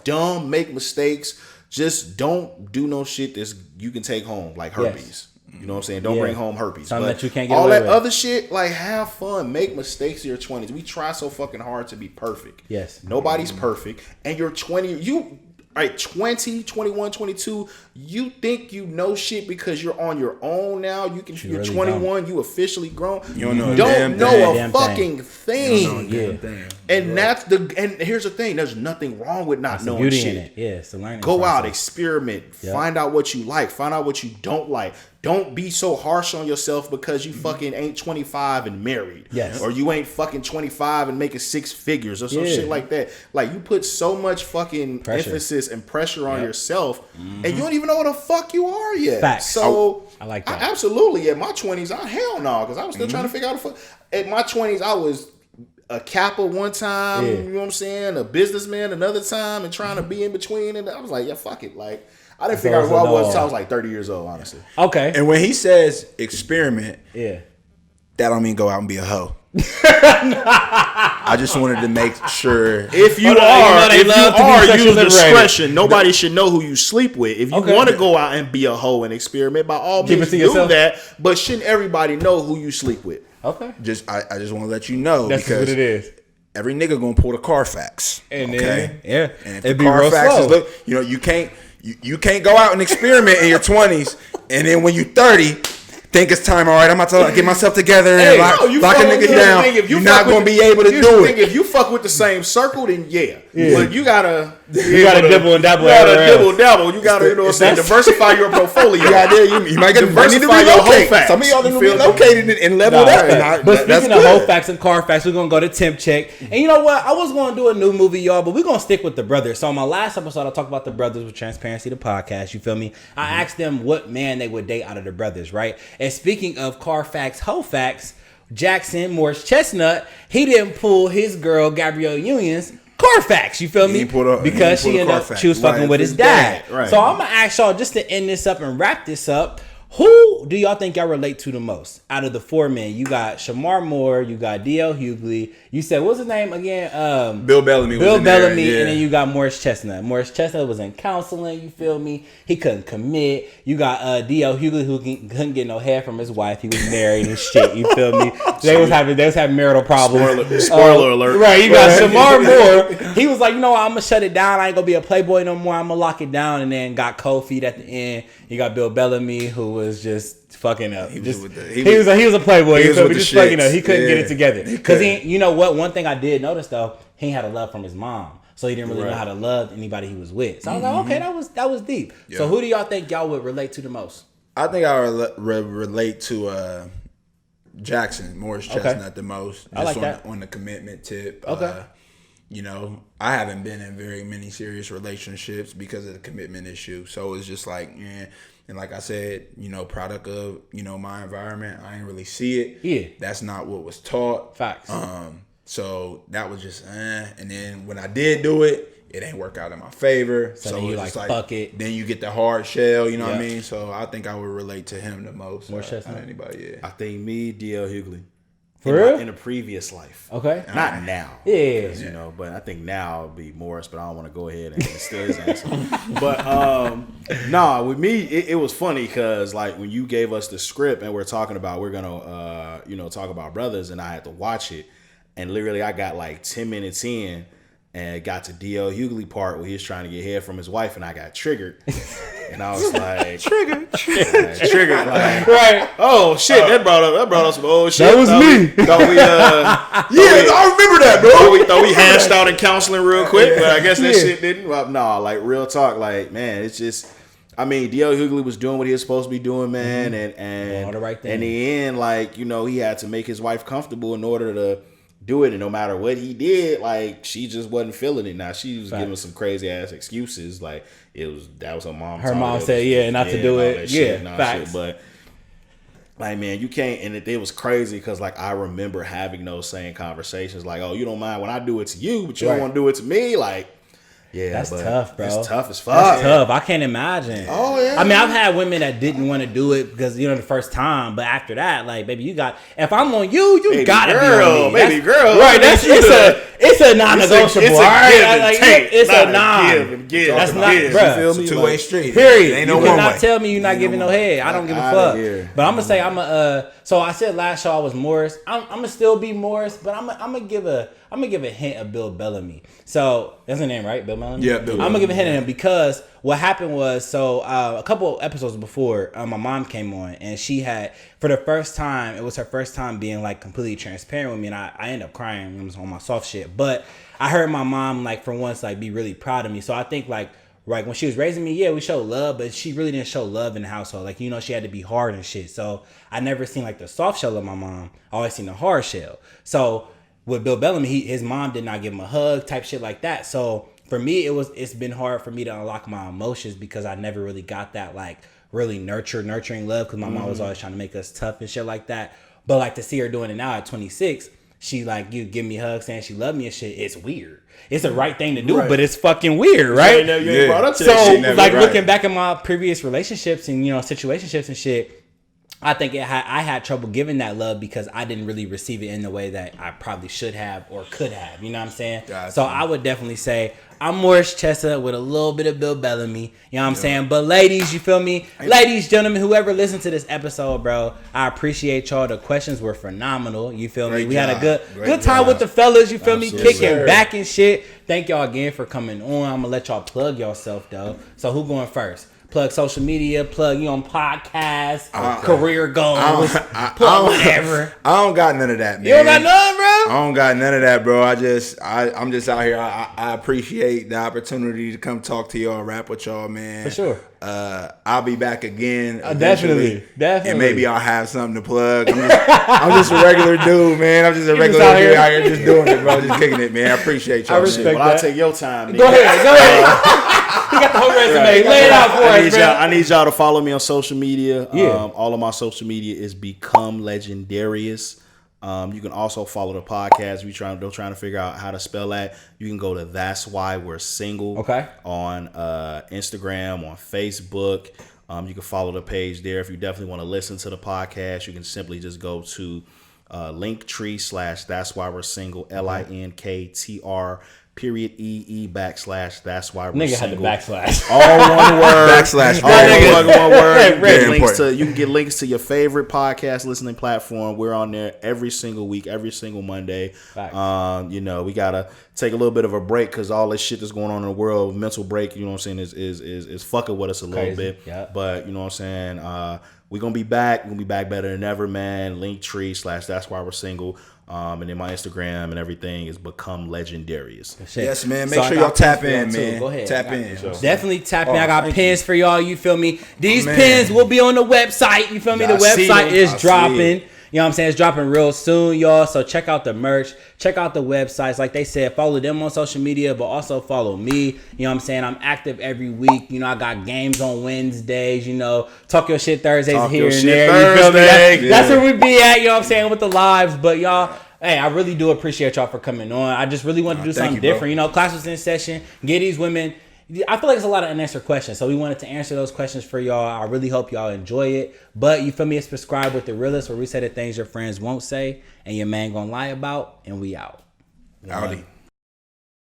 dumb, make mistakes. Just don't do no shit that you can take home, like herpes. You know what I'm saying? Don't bring home herpes. Something but that you can't get all away that with. other shit, like, have fun, make mistakes in your 20s. We try so fucking hard to be perfect. Yes. Nobody's perfect. And you're 20, right, 20, 21, 22, you think you know shit because you're on your own now. You're really 21, you officially grown. You don't know a fucking thing. And and here's the thing, there's nothing wrong with not knowing beauty shit. in it. Yeah, it's a learning Go process. out, experiment, find out what you like, find out what you don't like. Don't be so harsh on yourself because you fucking ain't 25 and married. Yes. Or you ain't fucking 25 and making 6 figures or some shit like that. Like, you put so much fucking emphasis and pressure on yourself and you don't even know what the fuck you are yet. Facts. So I like that. Absolutely. At my 20s, hell no, because I was still trying to figure out at my 20s, I was a Kappa one time, you know what I'm saying? A businessman another time, and trying to be in between. And I was like, yeah, fuck it. Like, I didn't figure out who I was until I was like 30 years old, honestly. Okay. And when he says experiment, that don't mean go out and be a hoe. I just wanted to make sure. If you use discretion. Nobody should know who you sleep with. If you want to go out and be a hoe and experiment, by all means do that. But shouldn't everybody know who you sleep with? Okay. I just want to let you know that's because what it is. Every nigga gonna pull the Carfax. And then and if the Carfax is you can't go out and experiment in your 20s and then when you 30 think it's time, all right, I'm about to get myself together and lock a nigga down. You're not going to be able to do it. If you fuck with the same circle, then but you gotta dibble and dabble. You gotta, you know what I'm saying, diversify your portfolio. You might get diversify your whole facts. Some of y'all need to be located and leveled up. But speaking of whole facts and car facts, we're gonna go to temp check. And you know what? I was gonna do a new movie, y'all, but we're gonna stick with the brothers. So on my last episode, I talked about the brothers with Transparency, the podcast. You feel me? I asked them what man they would date out of the brothers, right? And speaking of car facts, hoe facts, Jackson Morris Chestnut, he didn't pull his girl Gabrielle Union's Carfax, you feel me? Because she was fucking with his dad. Right. So I'm gonna ask y'all just to end this up and wrap this up. Who do y'all think y'all relate to the most out of the 4 men? You got Shamar Moore, you got D.L. Hughley. You said, what's his name again? Bill Bellamy. And then you got Morris Chestnut. Morris Chestnut was in counseling, you feel me? He couldn't commit. You got D.L. Hughley who couldn't get no hair from his wife. He was married and shit, you feel me? They was having marital problems. Spoiler alert. Right, you got Shamar Moore. He was like, you know what, I'm going to shut it down. I ain't going to be a playboy no more. I'm going to lock it down. And then got cold feet at the end. You got Bill Bellamy who was just fucking up. He was a playboy. He was just fucking up. He couldn't get it together. Because you know what? One thing I did notice though, he had a love from his mom, so he didn't really know how to love anybody he was with. So I was like, okay, that was deep. Yeah. So who do y'all think y'all would relate to the most? I think I relate to Jackson Morris Chestnut the most. Just I like that on the commitment tip. Okay. you know, I haven't been in very many serious relationships because of the commitment issue. So it's just like, yeah. And like I said, you know, product of, you know, my environment, I didn't really see it. Yeah. That's not what was taught. Facts. So that was just, and then when I did do it, it ain't work out in my favor. So then you like, fuck it. Then you get the hard shell, you know what I mean? So I think I would relate to him the most. More than anybody, I think me, DL Hughley. For real? In a previous life. Okay. Not now. Yeah. You know, but I think now it'll be Morris, but I don't want to go ahead and steal his answer. But nah, with me, it was funny because like when you gave us the script and we're talking about we're gonna you know, talk about brothers, and I had to watch it, and literally I got like 10 minutes in and got to DL Hughley part where he was trying to get head from his wife, and I got triggered. And I was like, triggered, like, Right. Oh shit, that brought up some old shit. That was me. Thought we, I remember that, bro. thought we hashed out in counseling real quick, but I guess that shit didn't. Well, nah, like real talk, like man, it's just. I mean, DL Hughley was doing what he was supposed to be doing, man, and all the right things. In the end, like you know, he had to make his wife comfortable in order to do it, and no matter what he did, like she just wasn't feeling it. Now she was giving some crazy ass excuses, like that was her mom. Her mom said, not to do it. Yeah, facts. But like, man, you can't. And it was crazy because like I remember having those same conversations, like, oh, you don't mind when I do it to you, but you don't want to do it to me, like. Yeah, that's tough, bro. It's tough as fuck. That's tough. I can't imagine. Oh yeah. I mean, I've had women that didn't want to do it because you know the first time, but after that, like, baby, you got. If I'm on you, you gotta be on me. Baby girl, right? It's a non-negotiable. It's all right, it's a non. Give and give. That's not, give. bro. You feel me? It's a two-way street. Period. Ain't You no one cannot way. tell me you're not giving no head. I don't give a fuck. But I'm gonna say So I said last show I was Morris. I'm gonna still be Morris, but I'm gonna give a hint of Bill Bellamy. So that's the name, right? Bill Bellamy. Yeah, Bill. I'm gonna give a hint of him because what happened was a couple episodes before my mom came on and she had for the first time it was her first time being like completely transparent with me and I ended up crying. It was on my soft shit, but I heard my mom like for once like be really proud of me. So I think like when she was raising me, we showed love, but she really didn't show love in the household. Like, you know, she had to be hard and shit. So I never seen like the soft shell of my mom. I always seen the hard shell. So with Bill Bellamy, his mom did not give him a hug type shit like that. So for me, it's been hard for me to unlock my emotions because I never really got that like really nurturing love because my mom was always trying to make us tough and shit like that. But like to see her doing it now at 26, she like you give me hugs saying she loved me and shit. It's weird. It's the right thing to do, but it's fucking weird, right? So like looking back at my previous relationships and you know situationships and shit, I think I had trouble giving that love because I didn't really receive it in the way that I probably should have or could have. You know what I'm saying? Gotcha. So I would definitely say I'm Morris Chestnut with a little bit of Bill Bellamy. You know what I'm saying? But ladies, you feel me? Ladies, gentlemen, whoever listened to this episode, bro, I appreciate y'all. The questions were phenomenal. You feel me? We had a good time with the fellas. You feel me? Kicking back and shit. Thank y'all again for coming on. I'm gonna let y'all plug yourself though. So who going first? Plug social media, plug you on podcasts, career goals, plug whatever. I don't got none of that, man. You don't got none, bro? I don't got none of that, bro. I'm just out here. I appreciate the opportunity to come talk to y'all, rap with y'all, man. For sure. I'll be back again. Definitely. And maybe I'll have something to plug. I'm just a regular dude, man. I'm just a regular dude out here just doing it, bro. Just kicking it, man. I appreciate y'all. I respect that. I'll take your time. Go ahead. He got the whole resume. Lay it out for us, bro. I need y'all to follow me on social media. All of my social media is Become Legendarius. You can also follow the podcast. We're trying to figure out how to spell that. You can go to That's Why We're Single. Okay. On Instagram, on Facebook. You can follow the page there. If you definitely want to listen to the podcast, you can simply just go to Linktree / That's Why We're Single. LINKTR. /EE / That's Why We're Nigga Single. had the backslash. All one word. \. All one word. You You can get links to your favorite podcast listening platform. We're on there every single week, every single Monday. You know, we gotta take a little bit of a break because all this shit that's going on in the world, mental break, you know what I'm saying, is fucking with us a little bit. Yep. But you know what I'm saying? We're gonna be back. We're gonna be back better than ever, man. Linktree / That's Why We're Single. And then my Instagram and everything is Become Legendarius. Yes, man. Make sure y'all tap in, man. Go ahead. Tap in. Definitely tap in. I got pins for y'all. You feel me? These pins will be on the website. You feel me? The website is dropping. You know what I'm saying? It's dropping real soon, y'all. So check out the merch. Check out the websites. Like they said, follow them on social media, but also follow me. You know what I'm saying? I'm active every week. You know, I got games on Wednesdays. You know, Talk Your Shit Thursdays here and there. You feel me? That's where we be at, you know what I'm saying, with the lives. But y'all, hey, I really do appreciate y'all for coming on. I just really want to do something different. You know, class was in session. Get these women. I feel like it's a lot of unanswered questions, so we wanted to answer those questions for y'all. I really hope y'all enjoy it. But you feel me? It's Prescribed with the Realest, where we say the things your friends won't say and your man gonna lie about, and we out. Howdy.